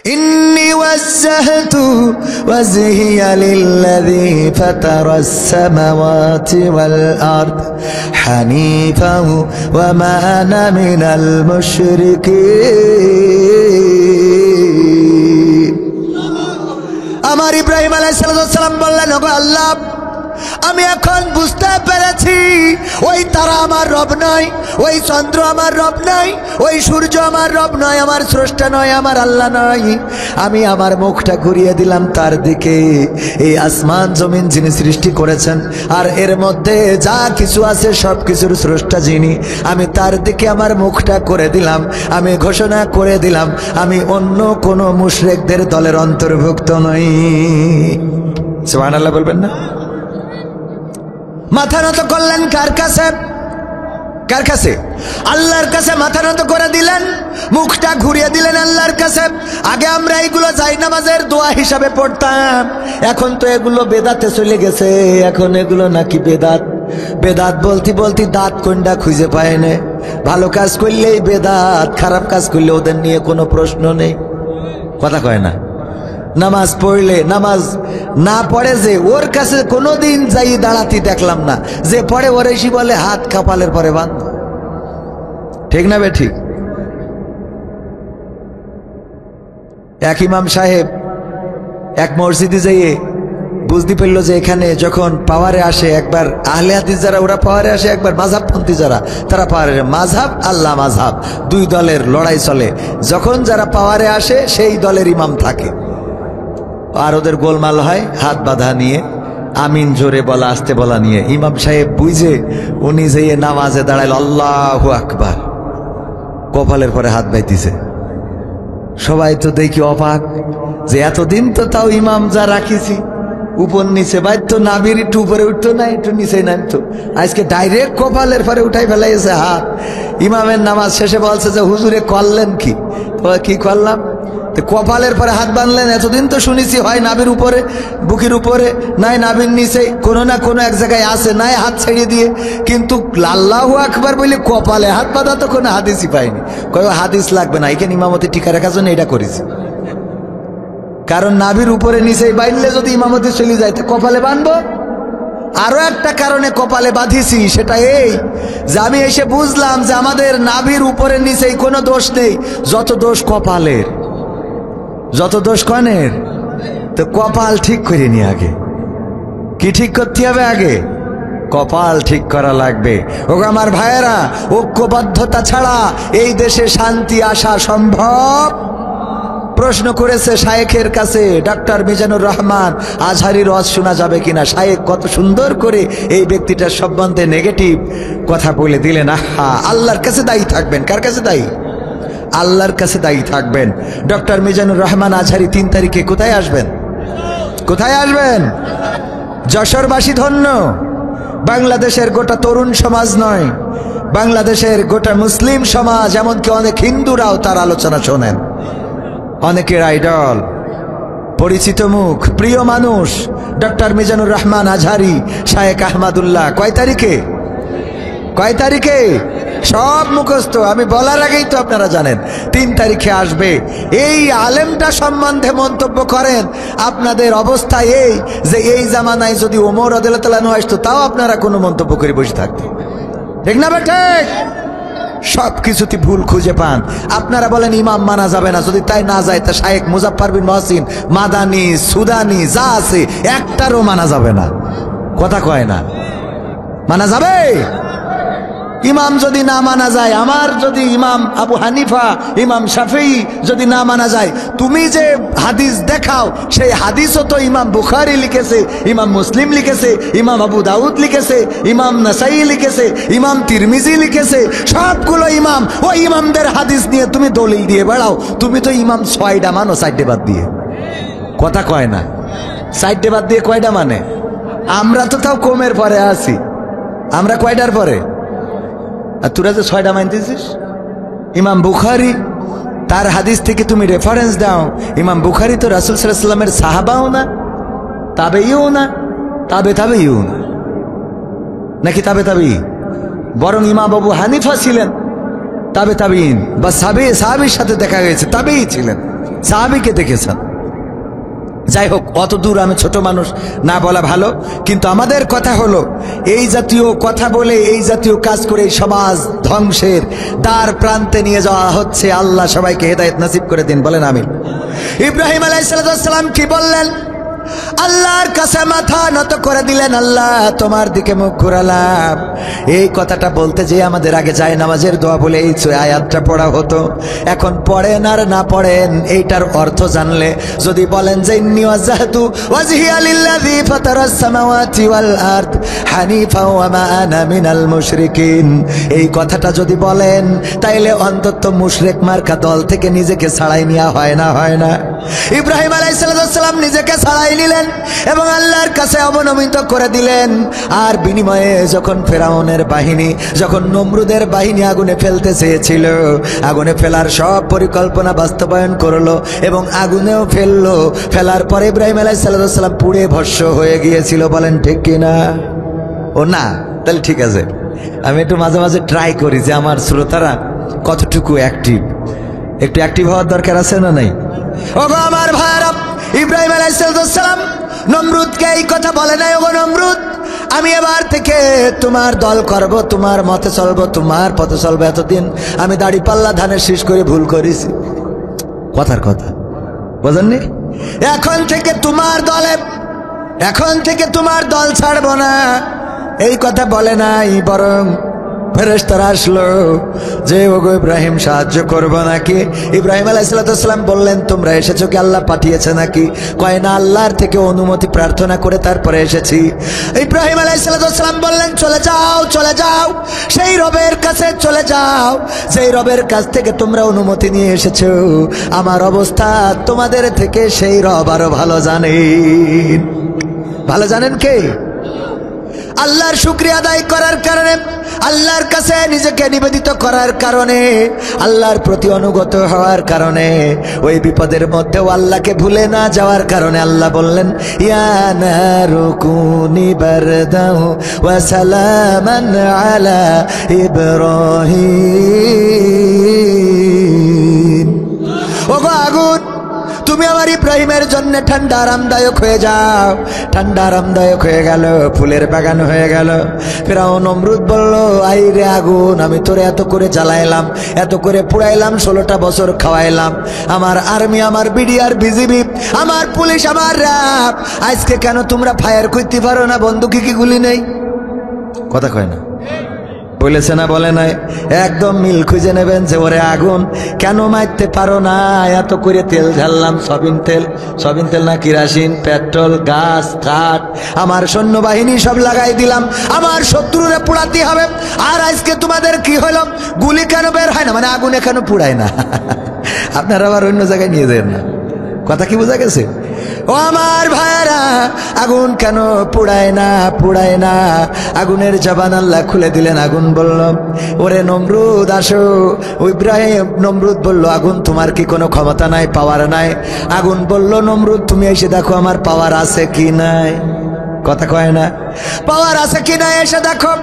إني وجهت وجهي للذي فطر السماوات والأرض حنيفا وما أنا من المشركين আমার ইব্রাহিম আলাইহিস সালাম বললেন, ওগো আল্লাহ, আমি এখন বুঝতে পেরেছি ওই তারা আমার রব নয়, ওই চন্দ্র আমার রব নয়, ওই সূর্য আমার রব নয়, আমার স্রষ্টা নয়, আমার আল্লাহ নয়। আমি আমার মুখটা ঘুরিয়ে দিলাম তার দিকে, এই আসমান জমিন যিনি সৃষ্টি করেছেন আর এর মধ্যে যা কিছু আছে সব কিছুর স্রষ্টা যিনি, আমি তার দিকে আমার মুখটা করে দিলাম। আমি ঘোষণা করে দিলাম আমি অন্য কোনো মুশরিকদের দলের অন্তর্ভুক্ত নই। সুবহানাল্লাহ বলবেন না? মাথা নত করলেন কার কাছে? কার কাছে? আল্লাহর কাছে মাথা নত করে দিলেন, মুখটা ঘুরিয়ে দিলেন আল্লাহর কাছে। আগে আমরা এইগুলো জায়নামাজের দোয়া হিসাবে পড়তাম, এখন তো এগুলো বেদাতে চলে গেছে। এখন এগুলো নাকি বেদাত। বেদাত বলতে বলতে দাঁত কোনটা খুঁজে পায় না। ভালো কাজ করলেই বেদাত, খারাপ কাজ করলে ওদের নিয়ে কোনো প্রশ্ন নেই। কথা কয় না? নামাজ পড়লে, নামাজ না পড়ে যে ওর কাছে কোনোদিন যাই দাঁড়াতে দেখলাম না। যে পড়ে ওর এসে বলে হাত কপালের পরে বাঁধ। ঠিক না বে ঠিক? এক ইমাম সাহেব এক মসজিদে যেয়ে বুঝতে পারল যে এখানে যখন পাওয়ারে আসে, একবার আহলে হাদিস যারা ওরা পাওয়ারে আসে, একবার মাযহাবপন্থী যারা তারা পাওয়ারে। মাযহাব আল্লাহ মাযহাব, দুই দলের লড়াই চলে। যখন যারা পাওয়ারে আসে সেই দলের ইমাম থাকে আর ওদের গোলমাল হয় হাত বাঁধা নিয়ে, আমিন জোরে বলা আসতে বলা নিয়ে। ইমাম সাহেব বুঝে উনি যেয়ে নামাজে দাঁড়াইল, আল্লাহু আকবার, কপালের পরে হাত বাইতেছে। সবাই তো দেখি অবাক যে এতদিন তো তাও ইমাম যা রাখিছি উপর নিচে বাইতো, নাবির একটু উপরে উঠতো না, একটু নিচে নামতো, আজকে ডাইরেক্ট কপালের পরে উঠাই ফেলাইছে হাত। ইমামের নামাজ শেষে বলছে যে হুজুরে করলেন কি? কি করলাম? কপালের পরে হাত বাঁধলেন। এতদিন তো শুনেছি হয় নাবির উপরে, বুকের উপরে, নাই নাবির নিচে, কোনো না কোনো এক জায়গায় আছে, নাই হাত ছেড়ে দিয়ে। কিন্তু আল্লাহু আকবার বলে কপালে হাত বাঁধা তো কোনো হাদিসই পাইনি। কয় হাদিস লাগবে না, এখানে ইমামতি টিকা রাখার জন্য এটা করেছি। কারণ নাবির উপরে নিচে বাইলে যদি ইমামতি চলে যায় তো কপালে বাঁধবো। আরো একটা কারণে কপালে বাঁধিছি, সেটা এই যে আমি এসে বুঝলাম যে আমাদের নাবির উপরে নিচেই কোনো দোষ নেই, যত দোষ কপালের। যত দোষ কনের? তো কপাল ঠিক করে নি আগে। কি ঠিক করতে হবে আগে? কপাল ঠিক করা লাগবে। ও আমার ভাইয়েরা, ঐক্যবদ্ধতা ছাড়া এই দেশে শান্তি আসা সম্ভব? প্রশ্ন করেছে শায়েখের কাছে ডক্টর মিজানুর রহমান, আজহারির ওয়াজ শোনা যাবে কিনা। শায়েখ কত সুন্দর করে এই ব্যক্তিটার সম্বন্ধে নেগেটিভ কথা বলে দিলেন। আহা, আল্লাহর কাছে দায়ী থাকবেন। কার কাছে দায়ী? আল্লাহর কাছে দায়ী থাকবেন। ডক্টর মিজানুর রহমান আজহারি 3 তারিখে কোথায় আসবেন? কোথায় আসবেন? যশোরবাসী ধন্য। বাংলাদেশের গোটা তরুণ সমাজ নয়, বাংলাদেশের গোটা মুসলিম সমাজ, এমনকি অনেক হিন্দুরাও তার আলোচনা শোনেন। অনেকের আইডল, পরিচিত মুখ, প্রিয় মানুষ ডক্টর মিজানুর রহমান আজহারি, শায়েখ আহমদুল্লাহ। কয় তারিখে? কয় তারিখে? সব মুখস্থ, আমি বলার আগেই তো আপনারা জানেন। 3 তারিখে আসবে। এই আলেমটা সম্বন্ধে মন্তব্য করেন। আপনাদের অবস্থা এই যে এই জামানায় যদি ওমর রাদিয়াল্লাহু তাআলা আসতো তাও আপনারা কোনো মন্তব্য করে বসে থাকতেন। ঠিক না ঠিক? সব কিছুতে ভুল খুঁজে পান। আপনারা বলেন ইমাম মানা যাবে না, যদি তাই না যায় তা শায়েখ মুজাফফর বিন মহসিন মাদানি, সুদানি যা আছে একটারও মানা যাবে না। কথা কয় না? মানা যাবে? ইমাম যদি না মানা যায়, আমার যদি ইমাম আবু হানিফা, ইমাম শাফিঈ যদি না মানা যায়, তুমি যে হাদিস দেখাও সেই হাদিসও তো ইমাম বুখারী লিখেছে, ইমাম মুসলিম লিখেছে, ইমাম আবু দাউদ লিখেছে, ইমাম নাসাই লিখেছে, ইমাম তিরমিজি লিখেছে। সবগুলো ইমাম, ওই ইমামদের হাদিস নিয়ে তুমি দলিল দিয়ে বেড়াও। তুমি তো ইমাম 6টা মানো 4টে বাদ দিয়ে। কথা কয় না? 4টে বাদ দিয়ে কয়টা মানে? আমরা তো তাও কমের পরে আছি। আমরা কয়টার পরে? আর তোরা যে 6টা মানতেছিস। ইমাম বুখারী, তার হাদিস থেকে তুমি রেফারেন্স দাও। ইমাম বুখারী তো রাসূল সাল্লাল্লাহু আলাইহি ওয়াসাল্লামের সাহাবাও না, তাবেঈও না, তাবেঈও না, নাকি তাবেঈ? বরং ইমাম আবু হানিফা ছিলেন তাবেঈন বা সাহাবীর সাথে দেখা হয়েছে, তাবেঈ ছিলেন। সাহাবীকে দেখেছেন। যাই হোক, অত দূর আমি ছোট মানুষ, না বলা ভালো। কিন্তু আমাদের কথা হলো, এই জাতীয় কথা বলে এই জাতীয় কাজ করে সমাজ ধ্বংসের দ্বার প্রান্তে নিয়ে যাওয়া হচ্ছে। আল্লাহ সবাইকে হেদায়েত নসিব করে দিন, বলেন আমিন। ইব্রাহিম আলাইহিস সালাম কি বললেন? আল্লাহর কাছে মাথা নত করে দিলেন, আল্লাহ তোমার দিকে মুখ ঘুরালাম। এই কথাটা বলতে যে আমাদের আগে যায় নামাজের দোয়া বলে এই আয়াতটা পড়া হতো। এখন পড়েন আর না পড়েন, এইটার অর্থ জানলে যদি বলেন যে ইন্নী ওয়াজজাহতু ওয়াজহিয়া লিল্লাযী ফাতারাস সামাওয়াতি ওয়াল আরদ হানিফা ওয়া মা আনা মিনাল মুশরিকিন, এই কথাটা যদি বলেন তাইলে অন্তত মুশরিক মার্কা দল থেকে নিজেকে ছাড়াই নেওয়া হয় না, হয় না? ইব্রাহিম আলাইহিস সালাম নিজেকে ছাড়াই নিলেন এবং আল্লাহর কাছে অবনমিত করে দিলেন। আর বিনিময়ে যখন ফেরাউনের বাহিনী, যখন নমরুদের বাহিনী আগুনে ফেলতে চেয়েছিল, আগুনে ফেলার সব পরিকল্পনা বাস্তবায়ন করলো এবং আগুনেও ফেললো। ফেলার পরে ইব্রাহিম আলাইহিস সালাম পুড়ে ভস্ম হয়ে গিয়েছিল। বলেন ঠিক কিনা? ও না, তাহলে ঠিক আছে। আমি একটু মাঝে মাঝে ট্রাই করি যে আমার শ্রোতারা কতটুকু অ্যাক্টিভ, একটু অ্যাক্টিভ হওয়ার দরকার আছে না নাই? ওগো আমার ভাইরা, ইব্রাহিম আলাইহিস সালাম নমরুদকে এই কথা বলে নাই, ওগো নমরুদ আমি এবার থেকে তোমার দল করব, তোমার মতে চলবো, তোমার পথে চলবো। এতদিন আমি দাড়ি পাল্লা ধানের শীষ করে ভুল করেছি। কথার কথা বুঝেননি? এখন থেকে তোমার দলে, এখন থেকে তোমার দল ছাড়বো না, এই কথা বলে নাই। বরং ফেরেশতারা আসলো যে ওগো ইব্রাহিম সাহায্য করবো নাকি? ইব্রাহিম আলাইহিস সালাম বললেন তোমরা এসেছো কি আল্লাহ পাঠিয়েছে নাকি? কয় না, আল্লাহর থেকে অনুমতি প্রার্থনা করে তারপরে এসেছি। ইব্রাহিম আলাইহিস সালাম বললেন চলে যাও, চলে যাও, সেই রবের কাছে চলে যাও যেই রবের কাছ থেকে তোমরা অনুমতি নিয়ে এসেছো। আমার অবস্থা তোমাদের থেকে সেই রব আরো ভালো জানেন। ভালো জানেন কে? আল্লাহর শুকরিয়া আদায় করার কারণে, আল্লাহর কাছে নিজেকে নিবেদিত করার কারণে, আল্লাহর প্রতি অনুগত হওয়ার কারণে, ওই বিপদের মধ্যেও আল্লাহকে ভুলে না যাওয়ার কারণে আল্লাহ বললেন ইয়া নারু কুনি বারদাও ওয়া সালামান আলা ইব্রাহিম। ওগো আগুন, তুমি আমার ইব্রাহিমের জন্য ঠান্ডা আরামদায়ক হয়ে যাও। ঠান্ডা আরামদায়ক হয়ে গেল, ফুলের বাগান হয়ে গেল। ফিরআউন নমরুদ বলল আই রে আগুন, আমি তোরে এত করে জ্বালাইলাম, এত করে পুড়াইলাম, 16টা বছর খাওয়াইলাম, আমার আর্মি, আমার বিডিআর, বিজিবি, আমার পুলিশ, আমার র্যাব, আজকে কেন তোমরা ফায়ার করতে পারো না? বন্দুকে কি গুলি নেই? কথা কয় না, বলেছে না বলে নাই? একদম মিল খুঁজে নেবেন যে ওরে আগুন কেন মারতে পারো না? এত করে তেল ঢাললাম, সবিন তেল না কিরাসিন, পেট্রোল, গাছ, কাঠ, আমার সৈন্যবাহিনী সব লাগাই দিলাম, আমার শত্রুরে পোড়াতে হবে। আর আজকে তোমাদের কি হলো? গুলি কেন বের হয় না? মানে আগুন এখানে পুড়ায় না। আপনারা আবার অন্য জায়গায় নিয়ে যান না। কথা কি বোঝা গেছে? ও আমার ভাইরা, আগুন কেন পুড়ায় না? পুড়ায় না। আগুনের জবান আল্লাহ খুলে দিলেন। আগুন বলল ওরে নমরুদ আসো। ইব্রাহিম, নমরুদ বলল আগুন তোমার কি কোনো ক্ষমতা নাই, পাওয়ার নাই? আগুন বলল নমরুদ তুমি এসে দেখো আমার পাওয়ার আছে কি নাই। কথা কয় না? পাওয়ার আছে কি নাই এসে দেখো।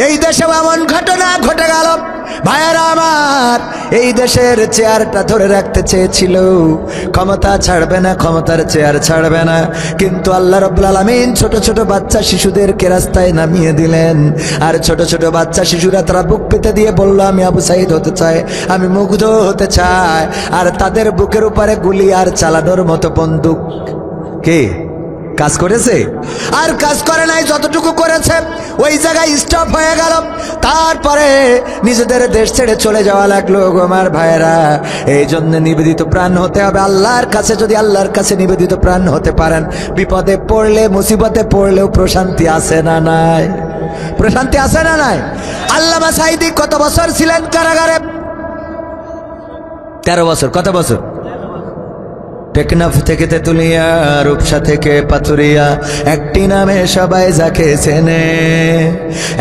এই দেশেও এমন ঘটনা ঘটে গেল ভাইয়েরা আমার, এই দেশের চেয়ারটা ধরে রাখতে চেয়েছিল, ক্ষমতা ছাড়বে না, ক্ষমতার চেয়ার ছাড়বে না, কিন্তু আল্লাহ রাব্বুল আলামিন ছোট ছোট বাচ্চা শিশুদেরকে রাস্তায় নামিয়ে দিলেন। আর ছোট ছোট বাচ্চা শিশুরা তারা বুক পেতে দিয়ে বলল আমি আবু সাইদ হতে চাই, আমি মুগ্ধ হতে চাই। আর তাদের বুকের উপরে গুলি আর চালানোর মতো বন্দুক কে কাজ করেছে? আর কাজ করে নাই। যতটুকু করেছে ওই জায়গায় স্টপ হয়ে গেল। তারপরে নিজেদের দেশ ছেড়ে চলে যাওয়া লাগলো। আমার ভাইয়েরা, এই জন্য নিবেদিত প্রাণ হতে হবে আল্লাহর কাছে। যদি আল্লাহর কাছে নিবেদিত প্রাণ হতে পারেন, বিপদে পড়লে, মুসিবতে পড়লেও প্রশান্তি আছে না নাই? প্রশান্তি আছে না নাই? আল্লামা সাঈদী কত বছর ছিলেন কারাগারে? 13 বছর। কত বছর? টেকনাফ থেকে তেতুলিয়া, রূপসা থেকে পাথুরিয়া, একটি নামে সবাই যাকে চেনে।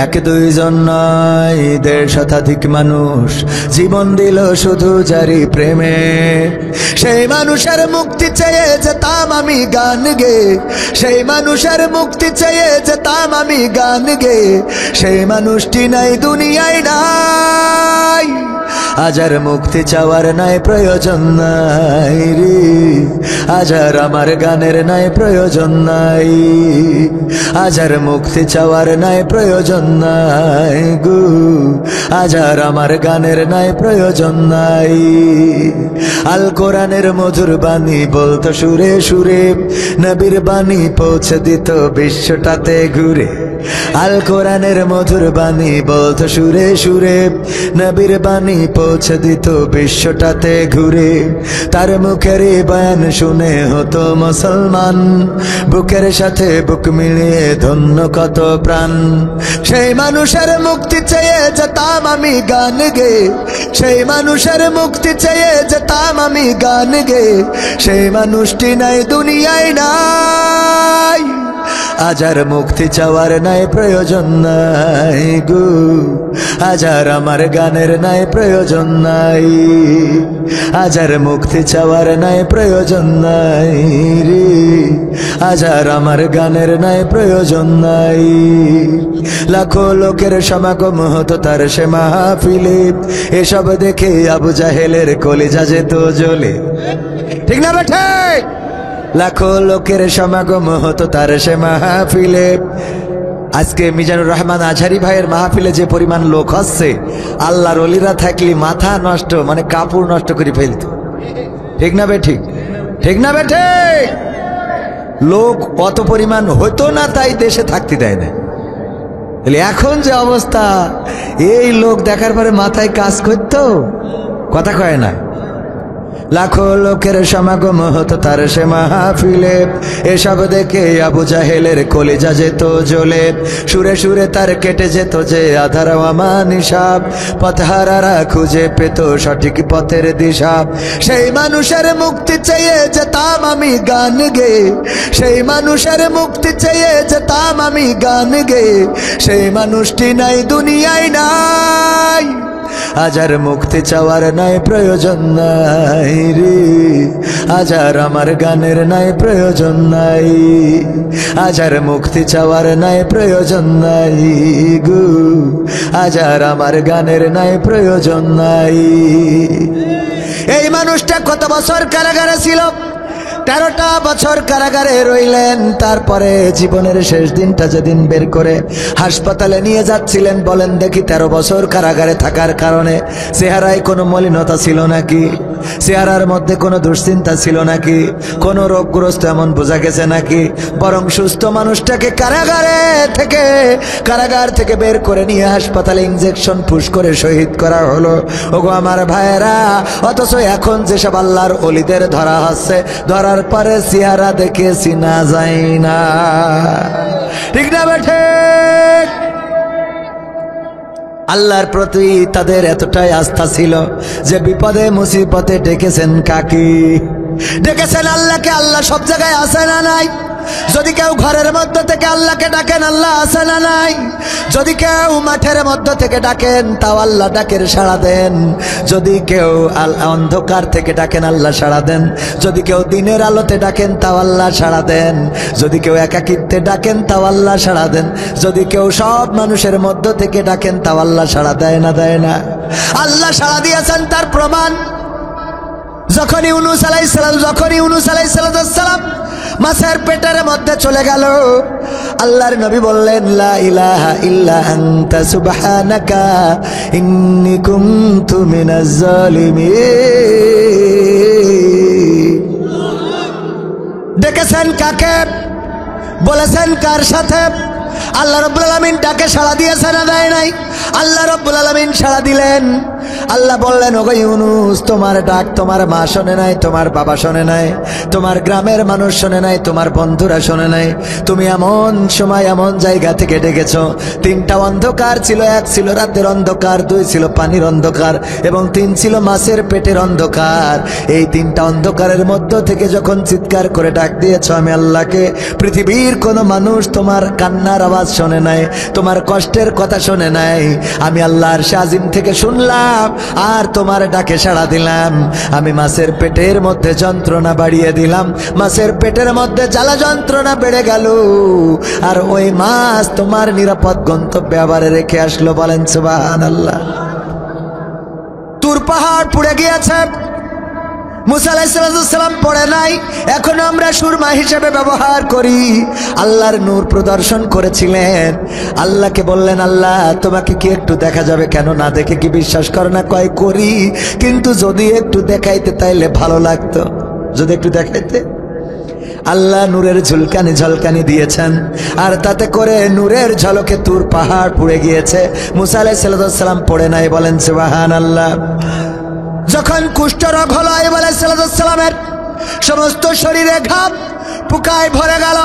1-2 নয়, 1.5 শতাধিক মানুষ জীবন দিল শুধু জারি প্রেমে। সেই মানুষের মুক্তি চেয়ে যেতাম আমি গান গে, সেই মানুষের মুক্তি চেয়ে যেতাম আমি গান গে। সেই মানুষটি নাই দুনিয়ায় নাই, আজ আর মুক্তি চাওয়ার নাই প্রয়োজন নাই রে, আজ আর আমার গানের নাই প্রয়োজন নাই, আজ আর মুক্তি চাওয়ার নাই প্রয়োজন নাই গো, আজ আর আমার গানের নাই প্রয়োজন নাই। আল কোরআনের মধুর বাণী বলতো সুরে সুরে, নবীর বাণী পৌঁছে দিত বিশ্বটাতে ঘুরে। আল কোরআনের মধুর বাণী বলতো সুরে সুরে, নবীর বাণী পৌঁছে দিত বিশ্বটাতে ঘুরে। তার মুখের বয়ান শুনে হতো মুসলমান, বুকের সাথে বুক মিলিয়ে ধন্য কত প্রাণ। সেই মানুষের মুক্তি চেয়ে যেতাম আমি গান গে, সেই মানুষের মুক্তি চেয়ে যেতাম আমি গান গে, সেই মানুষটি নাই দুনিয়ায় নাই। আজ আর মুক্তি চাওয়ার নাই প্রয়োজন নাই গো, আজ আর আমার গানের নাই প্রয়োজন নাই, আজ আর মুক্তি চাওয়ার নাই প্রয়োজন নাই রে, আজ আর আমার গানের নাই প্রয়োজন নাই। লাখো লোকের সমাগম হতো তার সে মাহফিলে, এসব দেখে আবু জাহেলের কলিজা যেত জ্বলে। ঠিক না বেঠে? লাখো লোকের সমাগম হতো তার সে মাহফিলে। আজকে মিজানুর রহমান আজহারি ভাইয়ের মাহফিলে যে পরিমাণ লোক হচ্ছে, আল্লাহর ওলিরা থাকলে মাথা নষ্ট, মানে কাপড় নষ্ট করে ফেলত। ঠিক না বেঠি? ঠিক না বেঠে? লোক অত পরিমাণ হইতো না, তাই দেশে থাকতে দেয় না। এখন যে অবস্থা, এই লোক দেখার পরে মাথায় কাজ করতো, কথা কয় না। লাখো লোকের সমাগম হতো তার সে মাহফিলে, এসব দেখে আবু জাহেলের কলিজা যেত জ্বলে। সুরে সুরে তার কেটে যেত যে আধার আমান হিসাব, পথহারারা খুঁজে পেত সঠিক পথের দিশা। সেই মানুষের মুক্তি চেয়ে যেতাম আমি গান গে, সেই মানুষের মুক্তি চেয়ে যেতাম আমি গান গে, সেই মানুষটি নাই দুনিয়ায় নাই। আজ আর মুক্তি চাওয়ার নাই প্রয়োজন নাই রে, আজ আর আমার গানের নাই প্রয়োজন নাই, আজ আর মুক্তি চাওয়ার নাই প্রয়োজন নাই গো, আজ আর আমার গানের নাই প্রয়োজন নাই। এই মানুষটা কত বছর কারাগারে ছিল? 13টা বছর কারাগারে রইলেন। তারপরে জীবনের শেষ দিনটা যেদিন বের করে হাসপাতালে নিয়ে যাচ্ছিলেন, বলেন দেখি 13 বছর কারাগারে থাকার কারণে চেহারায় কোনো মলিনতা ছিল নাকি? চেহারার মধ্যে কোনো দুশ্চিন্তা ছিল নাকি? কোনো রোগগ্রস্ত এমন বোঝা গেছে নাকি? বরং সুস্থ মানুষটাকে কারাগার থেকে বের করে নিয়ে হাসপাতালে ইনজেকশন পুশ করে শহীদ করা হলো। ওগো আমার ভাইয়েরা, অথচ এখন যেসব আল্লাহর ওলিদের ধরা হচ্ছে, ধরার পরে চেহারা দেখে চিনা যায় না। ঠিক না বেঠে? আল্লাহর প্রতি তাদের এতটাই আস্থা ছিল যে বিপদে মুসিবতে ডেকেছেন কাকে? ডেকেছেন আল্লাহকে। আল্লাহ সব জায়গায় আছে না নাই? যদি কেউ ঘরের মধ্যে থেকে আল্লাহকে ডাকেন, আল্লাহ আছে না নাই? যদি কেউ মাঠের মধ্যে থেকে ডাকেন, তাও আল্লাহ ডাকের সাড়া দেন। যদি কেউ অন্ধকার থেকে ডাকেন, আল্লাহ সাড়া দেন। যদি কেউ দিনের আলোতে ডাকেন, তাও আল্লাহ সাড়া দেন। যদি কেউ একাকিত্বে ডাকেন, তাও আল্লাহ সাড়া দেন। যদি কেউ সব মানুষের মধ্য থেকে ডাকেন, তাও আল্লাহ সাড়া দেয় না? দেয় না? আল্লাহ সাড়া দিয়েছেন, তার প্রমাণ যখন ইউনূস আলাইহিস সালাম মাছের পেটের মধ্যে চলে গেল, আল্লাহর নবী বললেন, লা ইলাহা ইল্লা আনতা সুবহানাকা ইন্নী কুনতু মিনাজ জালিমিন। ডেকেছেন কাকে? বলেছেন কার সাথে? আল্লাহ রাব্বুল আলামিন ডাকে সাড়া দিয়েছেন না দেয় নাই? আল্লাহ রাব্বুল আলামিন সাড়া দিলেন। আল্লাহ বললেন, ওগো ইউনূস, তোমার ডাক তোমার মা শোনে নাই, তোমার বাবা শোনে নাই, তোমার গ্রামের মানুষ শোনে নাই, তোমার বন্ধুরা শোনে নাই। তুমি এমন সময় এমন জায়গা থেকে ডেকেছো, 3টা অন্ধকার ছিল। 1 ছিল রাতের অন্ধকার, 2 ছিল পানির অন্ধকার, এবং 3 ছিল মাছের পেটের অন্ধকার। এই 3টা অন্ধকারের মধ্য থেকে যখন চিৎকার করে ডাক দিয়েছো আমি আল্লাহকে, পৃথিবীর কোনো মানুষ তোমার কান্নার আওয়াজ শোনে নাই, তোমার কষ্টের কথা শোনে নাই। আমি আল্লাহর শাজিম থেকে শুনলাম, আর তোমার ডাকে সাড়া দিলাম। আমি মাছের পেটের মধ্যে যন্ত্রণা বাড়িয়ে দিলাম, মাছের পেটের মধ্যে জ্বালা যন্ত্রণা বেড়ে গেল, আর ওই মাছ তোমার নিরাপদ গন্তব্যে আবার রেখে আসলো। বলেন সুবহানাল্লাহ। তুর পাহাড় পুড়ে গিয়েছে, মুসা আলাইহিস সালাম পড়ে নাই, এখন আমরা সুরমা হিসেবে ব্যবহার করি। আল্লাহর নূর প্রদর্শন করেছিলেন। আল্লাহকে বললেন, আল্লাহ তোমাকে কি একটু দেখা যাবে? কেন না দেখে কি বিশ্বাস করো না? কয় করি, কিন্তু যদি একটু দেখাইতে তাইলে ভালো লাগতো, যদি একটু দেখাইতে। আল্লাহ নূরের ঝুলকানি ঝলকানি দিয়েছেন, আর তাতে করে নূরের ঝলকে তুর পাহাড় পুড়ে গিয়েছে। মুসা আলাইহিস সালাম পড়ে নাই, বলেন সুবহানাল্লাহ। যখন কুষ্ঠরোগ হলো আইয়ুব আলাইহিস সালামের সমস্ত শরীরে ঘাম পোকায় ভরে গেল,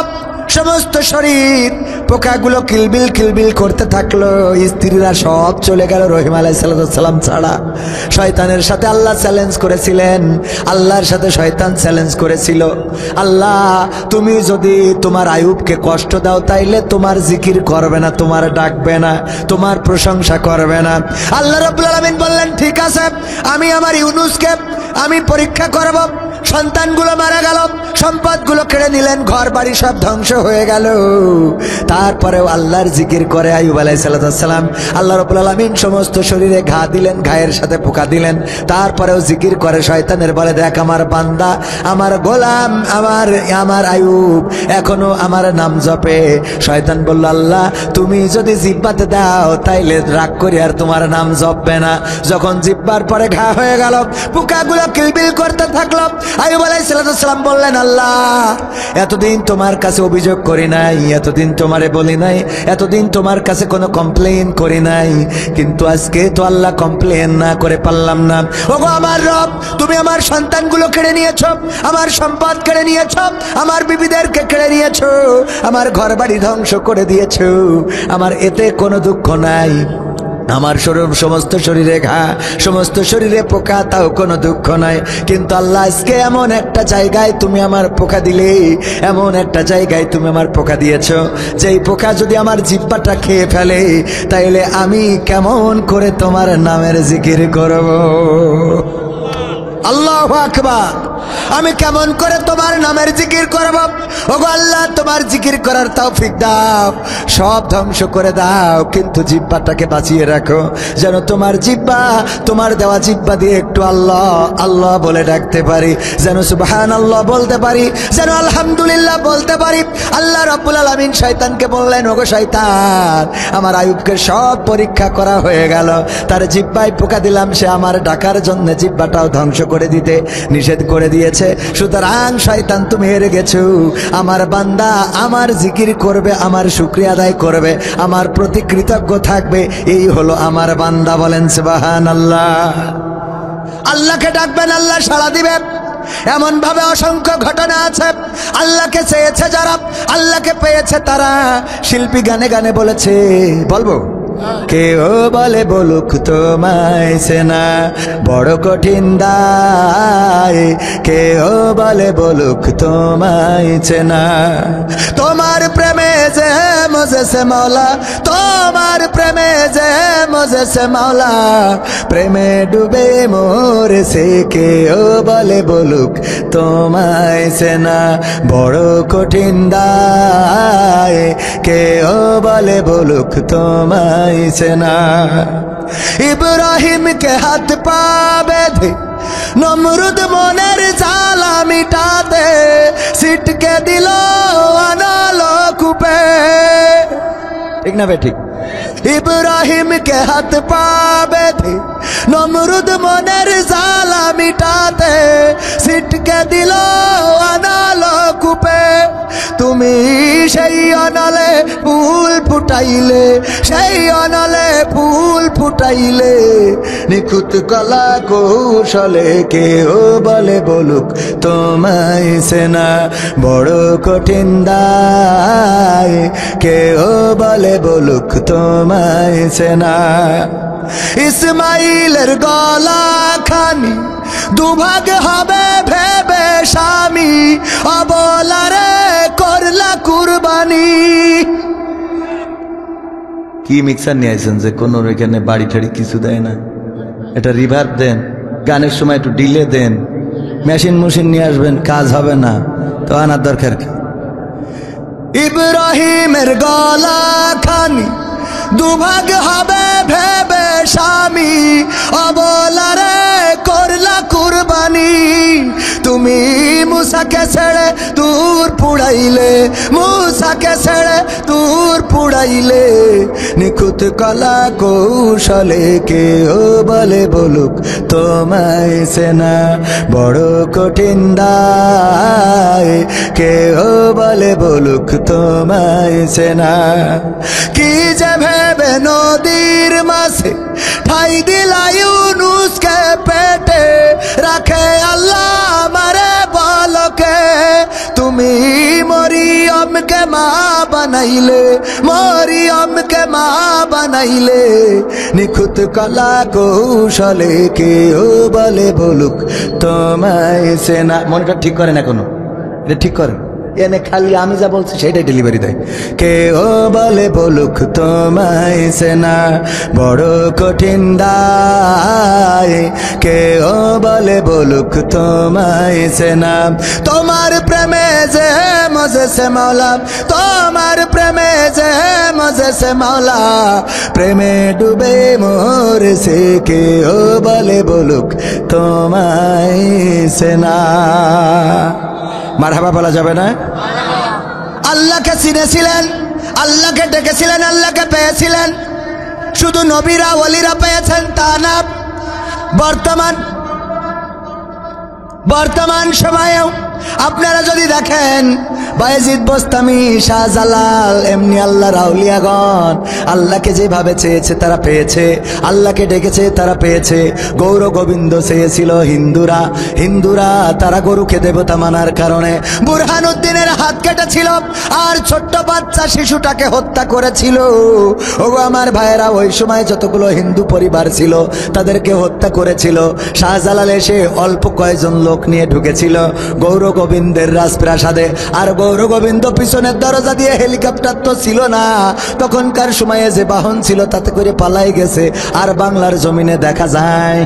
সমস্ত শরীর পোকাগুলো কিলবিল কিলবিল করতে থাকলো। স্ত্রীরা সব চলে গেল রহিম আলাইহিস সালাম ছাড়া। শয়তানের সাথে আল্লাহ চ্যালেঞ্জ করেছিলেন, আল্লাহর সাথে শয়তান চ্যালেঞ্জ করেছিল, আল্লাহ তুমি যদি তোমার আইয়ুবকে কষ্ট দাও তাইলে তোমার জিকির করবে না, তোমার ডাকবে না, তোমার প্রশংসা করবে না। আল্লাহ রাব্বুল আলামিন বললেন, ঠিক আছে, আমি আমার ইউনুসকে আমি পরীক্ষা করব। সন্তানগুলো মারা গেল, সম্পদগুলো কেড়ে নিলেন, ঘর বাড়ি সব ধ্বংস হয়ে গেল। তারপরেও আল্লাহর জিকির করে আইয়ুব আলাইহিস সালাম। আল্লাহ রাব্বুল আলামিন সমস্ত শরীরে ঘা দিলেন, ঘায়ের সাথে পোকা দিলেন, তারপরেও জিকির করে। শয়তানের বলে, দেখ আমার বান্দা, আমার গোলাম, আমার আইয়ুব এখনো আমার নাম জপে। শয়তান বলল, আল্লাহ তুমি যদি জিহ্বাতে দাও তাইলে রাগ করি আর তোমার নাম জপবে না। যখন জিহ্বার পরে ঘা হয়ে গেল, পোকাগুলো কিলবিল করতে থাকলো, আইয়ুব আলাইহিস সালাম বললেন, আল্লাহ এতদিন তোমার কাছে অভিযোগ করি নাই, এতদিন তোমারে বলি নাই, এতদিন তোমার কাছে কোনো কমপ্লেইন করি নাই, কিন্তু আজকে তো আল্লাহ কমপ্লেইন না করে পারলাম না। ওগো আমার রব, তুমি আমার সন্তানগুলো কেড়ে নিয়েছো, আমার সম্পদ কেড়ে নিয়েছো, আমার বিবিদেরকে কেড়ে নিয়েছো, আমার ঘর বাড়ি ধ্বংস করে দিয়েছো, আমার এতে কোনো দুঃখ নাই। আমার সমস্ত শরীরে ঘা, সমস্ত শরীরে পোকা, তাও কোনো দুঃখ নাই। কিন্তু আল্লাহ আজকে এমন একটা জায়গায় তুমি আমার পোকা দিলে, এমন একটা জায়গায় তুমি আমার পোকা দিয়েছ, যেই পোকা যদি আমার জিহ্বাটা খেয়ে ফেলে তাইলে আমি কেমন করে তোমার নামের জিকির করব? আল্লাহু আকবার। আমি কেমন করে তোমার নামের জিকির করব? ওগো আল্লাহ, তোমার জিকির করার তৌফিক দাও, সব ধ্বংস করে দাও, কিন্তু জিহ্বাটাকে বাঁচিয়ে রাখো, যেন তোমার জিহ্বা, তোমার দেওয়া জিহ্বা দিয়ে একটু আল্লাহ আল্লাহ বলে ডাকতে পারি, যেন সুবহানাল্লাহ বলতে পারি, যেন আলহামদুলিল্লাহ বলতে পারি। আল্লাহ রাব্বুল আলামিন শয়তানকে বললেন, ওগো শয়তান, আমার আইয়ুবকে সব পরীক্ষা করা হয়ে গেল, তার জিহ্বায় পোকা দিলাম, সে আমার ডাকার জন্য জিহ্বাটাও ধ্বংস করে দিতে নিষেধ করে দিয়েছে। সুতরাং শয়তান তুমি হেরে গেছো। আমার বান্দা আমার জিকির করবে, আমার শুকরিয়া আদায় করবে, আমার প্রতি কৃতজ্ঞ থাকবে, এই হলো আমার বান্দা। বলেন সুবহানাল্লাহ। আল্লাহকে ডাকবেন, আল্লাহ সাড়া দিবে। এমন ভাবে অসংখ্য ঘটনা আছে। আল্লাহকে চেয়েছে যারা, আল্লাহকে পেয়েছে তারা। শিল্পী গানে গানে বলেছে, বলবো? কেউ বলে বলুক তোমায় চেনা বড় কঠিন দায়, কেউ বলে বলুক তোমায় চেনা, তোমার প্রেমে যে মজেছে মাওলা, তোমার প্রেমে যে মজেছে মাওলা, প্রেমে ডুবে মরেছে, কেউ বলে বলুক তোমায় চেনা বড় কঠিন দায়, কেউ বলে বলুক তোমায় চেনা। ইব্রাহিমকে হাত পা বেঁধে নমরুদ মনের জ্বালা মিটাতে ছিটকে দিল আনালো কূপে। ঠিক না বে ঠিক? ইব্রাহিমকে হাত পা বেঁধে নমরুদ মনের জ্বালা মিটাতে ছিটকে দিল আনালো কূপে। তুমি সেই অনলে ফুল ফুটাইলে, সেই অনলে ফুল ফুটাইলে, নিখুঁত কলা কৌশলে, কেউ বলে বলুক তোমায় চেনা বড় কঠিন দায়, কেউ বলে বলুক তোমায় চেনা। ইসমাইলের গলা খানি দুভাগ হবে ভেবে স্বামী, অবলারে করলা কুরবানি। কি মিক্সার নিয়ে আসেন যে কোন এখানে বাড়ি ঠাড়ি কিছু দেয় না? এটা রিভার্ব দেন, গানের সময় একটু ডিলে দেন, মেশিন মেশিন নিয়ে আসবেন, কাজ হবে না তো আনার দরকার কি? ইব্রাহিমের গলা খানি দুভাগ হবে ভেবে স্বামী অবলারে করলা কুরবানি। তুমি মুসাকে ছেড়ে দূর পুড়াইলে, মুসাকে ছেড়ে দূর পুড়াইলে, নিখুঁত কলা কৌশলে কেউ বলে বলুক তোমায় সেনা বড় কঠিন দায়, কেউ বলে বলুক তোমায় সেনা। কি যে ভেবে নদীর মাছে ঠাই দিলা ইউনুসকে পেটে, রাখে আল্লাহ আমারে বলকে, তুমি মরিয়মকে মা বানাইলে, মরিয়মকে মা বানাইলে, নিখুঁত কলা কৌশলে কেউ বলে বলুক তোমায় সেনা। মনটা ঠিক করেন এখনো, এটা ঠিক করেন, এনে খালি আমি যা বলছি সেটাই ডেলিভারি দেয়। কেউ বলে বলুক তোমায় সেনা বড় কঠিন দায়, কেউ বলে বলুক তোমায় সেনা। তোমার প্রেমে যে মজেছে মাওলা, তোমার প্রেমে যে মজেছে মাওলা, প্রেমে ডুবে মরেছে, কেউ বলে বলুক তোমায় সেনা। মারহাবা বলা যাবে না? আল্লাহকে চিনেছিলেন, আল্লাহকে ডেকেছিলেন, আল্লাহকে পেয়েছিলেন। শুধু নবীরা ওলিরা পেয়েছেন তা না, বর্তমান সময়েও আপনারা যদি দেখেন বায়েজিদ বোস্তামি, শাহজালাল, এমনি আল্লাহর আউলিয়াগণ আল্লাহকে যেভাবে চেয়েছে তারা পেয়েছে, আল্লাহকে ডেকেছে তারা পেয়েছে। গৌর গোবিন্দ চেয়েছিল হিন্দুরা, হিন্দুরা তারা গরুকে দেবতা মানার কারণে বুরহানুদ্দিনের হাত কেটেছিল আর ছোট্ট বাচ্চা শিশুটাকে হত্যা করেছিল। ওগো আমার ভাইয়েরা, ওই সময় যতগুলো হিন্দু পরিবার ছিল তাদেরকে হত্যা করেছিল। শাহজালাল এসে অল্প কয়েকজন লোক নিয়ে ঢুকেছিল গৌর গোবিন্দের রাজপ্রাসাদে, আর গৌর গোবিন্দ পিছনের দরজা দিয়ে, হেলিকপ্টার তো ছিল না তখনকার সময়ে, যে বাহন ছিল তাতে করে পালাই গেছে। আর বাংলার জমিনে দেখা যায়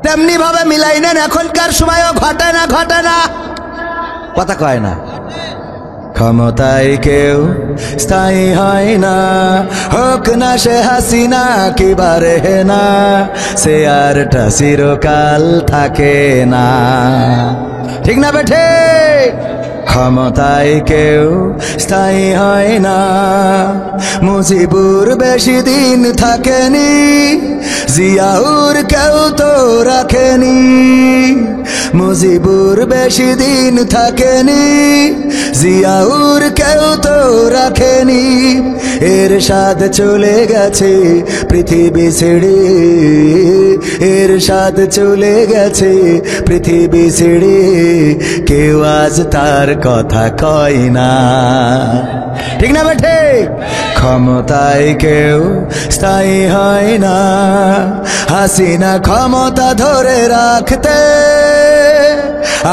তেমনি ভাবে মিলাই নেন, এখনকার সময়ও ঘটে না, ঘটে না, কথা কয় না। ক্ষমতায় কেউ স্থায়ী হয় না, হোক না সে হাসিনা কিবারে না, সে আরটা চিরকাল থাকে না। ঠিক না বেঠে? ক্ষমতায় কেউ স্থায়ী হয় না, মুজিবুর বেশি দিন থাকেনি, জিয়াউর কেউ তো রাখেনি, মুজিবুর বেশি দিন থাকেনি, জিয়াউর কেউ তো রাখেনি। এরশাদ চলে গেছে পৃথিবী ছেড়ে, এরশাদ চলে গেছে পৃথিবী ছেড়ে, কেউ আজ তার কথা কয় না। ঠিক না বেঠে? ক্ষমতায় কেউ স্থায়ী হয় না, হাসিনা ক্ষমতা ধরে রাখতে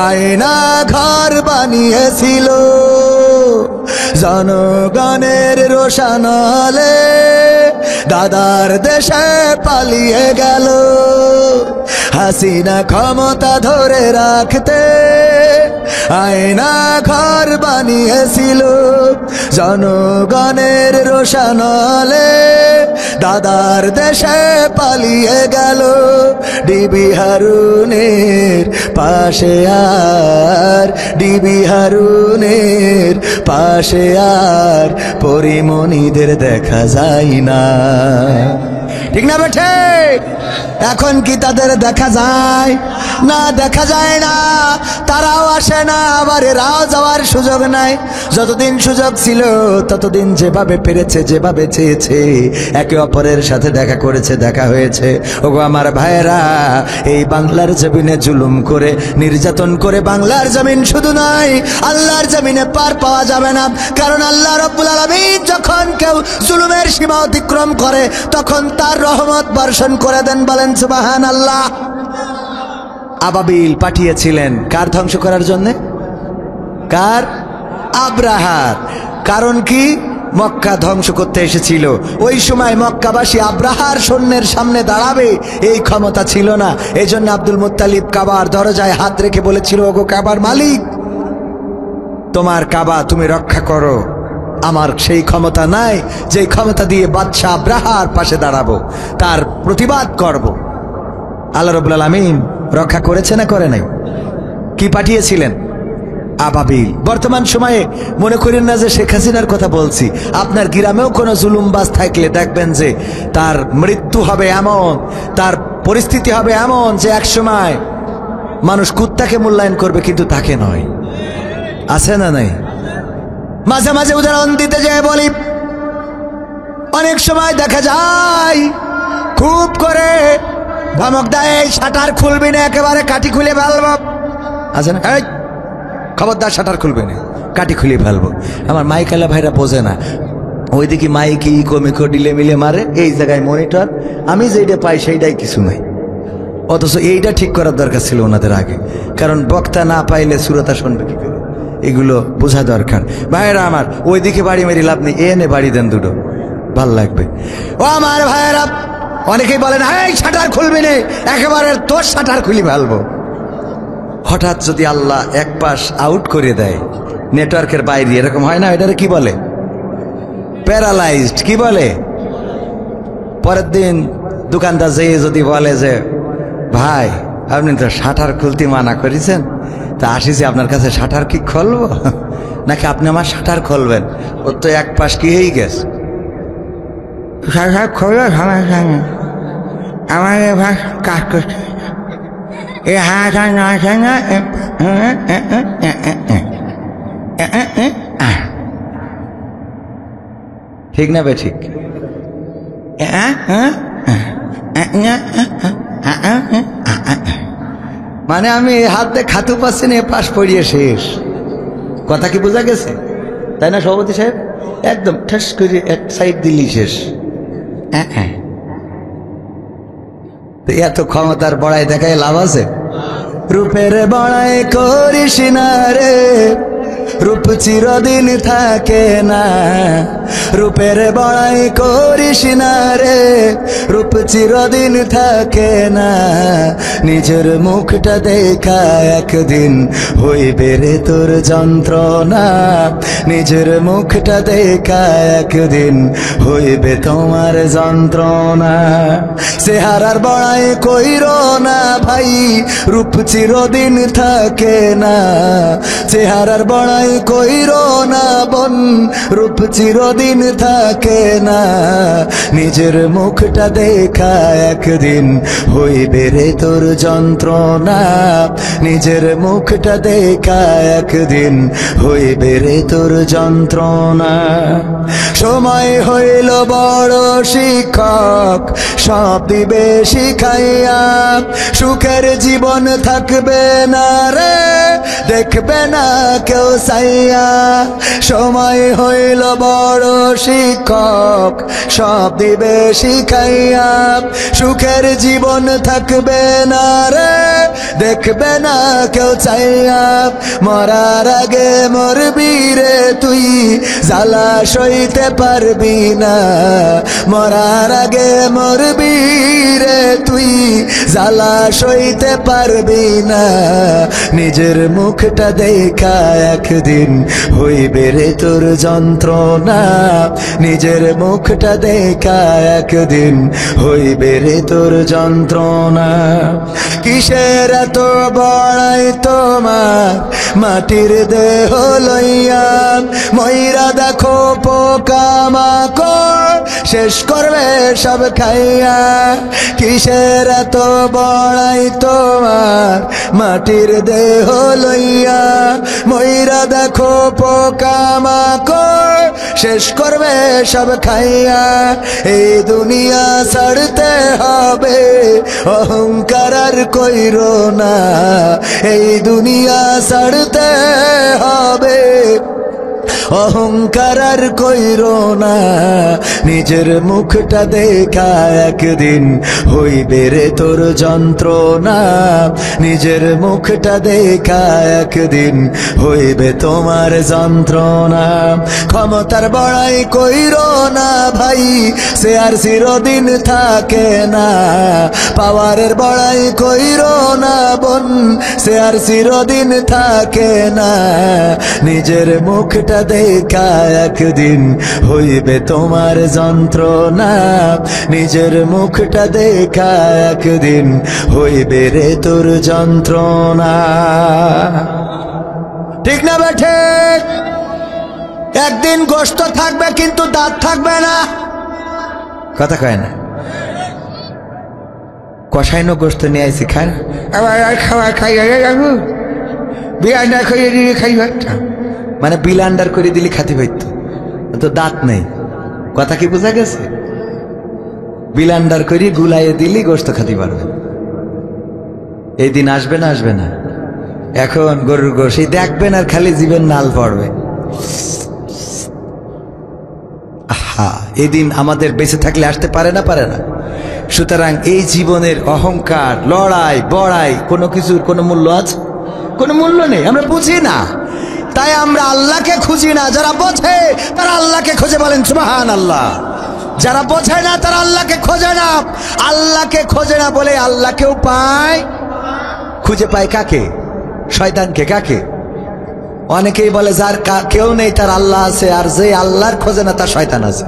আয়না ঘর বানিয়েছিল, জনগণের রোশানলে দাদার দেশে পালিয়ে গেল। হাসিনা ক্ষমতা ধরে রাখতে আয়না ঘর বানিয়েছিল, জনগণের রোশানলে দাদার দেশে পালিয়ে গেল। ডিবি হারুনের পাশে আর, ডিবি হারুনের পাশে আর পরিমণিদের দেখা যায় না। ঠিক না বেঠে? এখন কি তাদের দেখা যায় না? দেখা যায় না, তারাও আসে না, আবার এরাও যাওয়ার সুযোগ নাই। যতদিন সুযোগ ছিল ততদিন যেভাবে পেরেছে, যেভাবে চেয়েছে, একে অপরের সাথে দেখা করেছে, দেখা হয়েছে। ওগো আমার ভাইয়েরা, এই বাংলার জমিনে জুলুম করে, নির্যাতন করে বাংলার জমিন শুধু নয় আল্লাহর জমিনে পার পাওয়া যাবে না। কারণ আল্লাহ রাব্বুল আলামিন যখন কেউ জুলুমের সীমা অতিক্রম করে তখন তার রহমত বর্ষণ করে দেন। বলেন সুবহানাল্লাহ। আবাবিল পাঠিয়েছিলেন কার ধ্বংস করার জন্য? কার? আব্রাহার। কারণ কি? মক্কা ধ্বংস করতে এসেছিল। ওই সময় মক্কাবাসী আব্রাহার সৈন্যের সামনে দাঁড়াবে এই ক্ষমতা ছিল না। এই জন্য আব্দুল মুত্তালিব কাবার দরজায় হাত রেখে বলেছিল, ওগো কাবার মালিক, তোমার কাবা তুমি রক্ষা করো, আমার সেই ক্ষমতা নাই যে ক্ষমতা দিয়ে বাদশাহ আব্রাহার পাশে দাঁড়াবো, তার প্রতিবাদ করব। আল্লাহ রাব্বুল আলামিন রক্ষা করেছে না করে নাই? কি পাঠিয়েছিলেন? আবাবিল। বর্তমান সময়ে মনে করেন না যে শেখ হাসিনার কথা বলছি। আপনার গ্রামেও কোনো জুলুমবাজ থাকলে দেখবেন যে তার মৃত্যু হবে এমন, তার পরিস্থিতি হবে এমন যে একসময় মানুষ কুত্তাকে মূল্যায়ন করবে, কিন্তু তাকে নয়। আছে না নাই? মাঝে মাঝে উদাহরণ দিতে যায় বলি, অনেক সময় দেখা যায় খুব করে ধমক দেয়, শাটার খুলবি না, একেবারে কাটি খুলে ফেলবো। আছে না? খবরদার শাটার খুলবে না, কাটি খুলে ফেলবো। আমার মাইকালা ভাইরা বোঝে না, ওইদিকে মাইকি কমিকো ডিলে মিলে মারে, এই জায়গায় মনিটর, আমি যেইটা পাই সেইটাই কিছু নাই। অথচ এইটা ঠিক করার দরকার ছিল ওনাদের আগে, কারণ বক্তা না পাইলে শ্রোতা শুনবে কি করে, এগুলো বোঝা দরকার। ভাইয়েরা আমার, ওইদিকে বাড়ি মেরি লাভ নেই, এনে বাড়ি দেন দুটো, ভাল লাগবে। ও আমার ভাইয়েরা, অনেকেই বলেন এই শাটার খুলবি না, একেবারে তোর শাটার খুলি ফেলবো। হঠাৎ যদি আল্লাহ এক পাশ আউট করে দেয় নেটওয়ার্কের বাইরে, এরকম হয় না? এটারে কি বলে? প্যারালাইজড। কি বলে? পরের দিন দোকানদার যেয়ে যদি বলে যে ভাই আপনি তো শাটার খুলতে মানা করেছেন, তা আসিছি আপনার কাছে, শাটার কি খুলবো নাকি আপনি আমার শাটার খুলবেন? ওর তো এক পাশ কি হয়ে গেছে। শাটার খুলবে আমার এবার কাজ করছে, এই হাঁটা না ঠিক না? বে ঠিক। মানে আমি হাত দিয়ে খাতু পাচ্ছি না, পাশ পড়িয়ে শেষ। কথা কি বোঝা গেছে? তাই না সভাপতি সাহেব? একদম ঠাস করে এক সাইড দিলি শেষ। এত ক্ষমতার বড়াই দেখায় লাভ আছে? রূপের বড়াই করিস না রে, রূপ চিরদিন থাকে না। রূপের বড়াই করিস না রে, রূপ চিরদিন থাকে না। নিজের মুখটা দেখা একদিন হইবে রে তোর যন্ত্রণা। নিজের মুখটা দেখা একদিন হইবে তোমার যন্ত্রণা। চেহারার বড়াই কইরো না ভাই, রূপ চিরদিন থাকে না। চেহারার বড়াই কইরো না বোন, রূপ চিরদিন থাকে না। নিজের মুখটা দেখা একদিন হইবে রে তোর যন্ত্রণা। নিজের মুখটা দেখা একদিন হইবে রে তোর যন্ত্রণা। সময় হইল বড় শিক্ষক, সব দিবে শিখাইয়া। সুখের জীবন থাকবে না রে, দেখবে না কেউ চাইয়া। সময় হইল বড় শিক্ষক, সব দিবে শিখাইয়া। সুখের জীবন থাকবে না রে, দেখবে না কেউ চাইয়া। মরার আগে মরবি রে তুই, জ্বালা সইতে পারবি না। মরার আগে মরবি রে তুই, জ্বালা সইতে পারবি না। নিজের মুখটা দেখা একদিন হইবে রে তোর যন্ত্রণা। নিজের মুখটা দেখা একদিন হইবে রে তোর যন্ত্রণা। কিসের এত বড়াই তোমার মাটির দেহ লইয়া? ময়রা দেখো পোকামাকড় শেষ করবে সব খাইয়া। কিসের এত বড়াই তোমার মাটির দেহ লইয়া? ময়রা দেখো পোকামাকড় শেষ করবে সব খাইয়া। এই দুনিয়া ছাড়তে হবে, অহংকার আর কইরো না। এই দুনিয়া ছাড়তে হবে, অহংকার আর কইরো না। নিজের মুখটা দেখা একদিন হইবে রে তোর যন্ত্রণা। নিজের মুখটা দেখা একদিন হইবে তোমার যন্ত্রণা। ক্ষমতার বড়াই কইরো না ভাই, সে আর চিরদিন থাকে না। পাওয়ারের বড়াই কইরো না বোন, সে আর চিরদিন থাকে না। নিজের মুখটা দেখা একদিন হইবে তোমার যন্ত্রণা, নিজের মুখটা দেখা একদিন হইবে রে তোর যন্ত্রণা। ঠিক না বেঠে? একদিন গোশত থাকবে কিন্তু দাঁত থাকবে না। কথা কয় না? কষাইনো গোশত নিয়ে আইসি, খান আবার খাওয়া খাই বিলান্ডার করে দিলে খাইবা, মানে বিলান্ডার করে দিলে খাতি হইত, তো দাঁত নেই। কথা কি বোঝা গেছে? বিলান্ডার করে গুলাইয়ে দিলি গোশত খাতি পারবে। এই দিন আসবে না? আসবে না? এখন গরুর গোশত দেখবেন আর খালি জীবের নাল পড়বে। আহা, এই দিন আমাদের বেঁচে থাকলে আসতে পারে না? পারে না? সুতরাং এই জীবনের অহংকার, লড়াই বড়াই, কোনো কিছুর কোনো মূল্য আছে? কোনো মূল্য নেই। আমরা বুঝি না, তাই আমরা আল্লাহকে খুঁজি না। যারা বোঝে তারা আল্লাহকে খোঁজে, বলেন সুবহানাল্লাহ। যারা বোঝে না তারা আল্লাহকে খোঁজে না। আল্লাহকে খোঁজে না বলে আল্লাহকেও পায়, খুঁজে পায় কাকে? শয়তানকে। কাকে? অনেকেই বলে যার কেউ নেই তার আল্লাহ আছে, আর যে আল্লাহর খোঁজে না তার শয়তান আছে।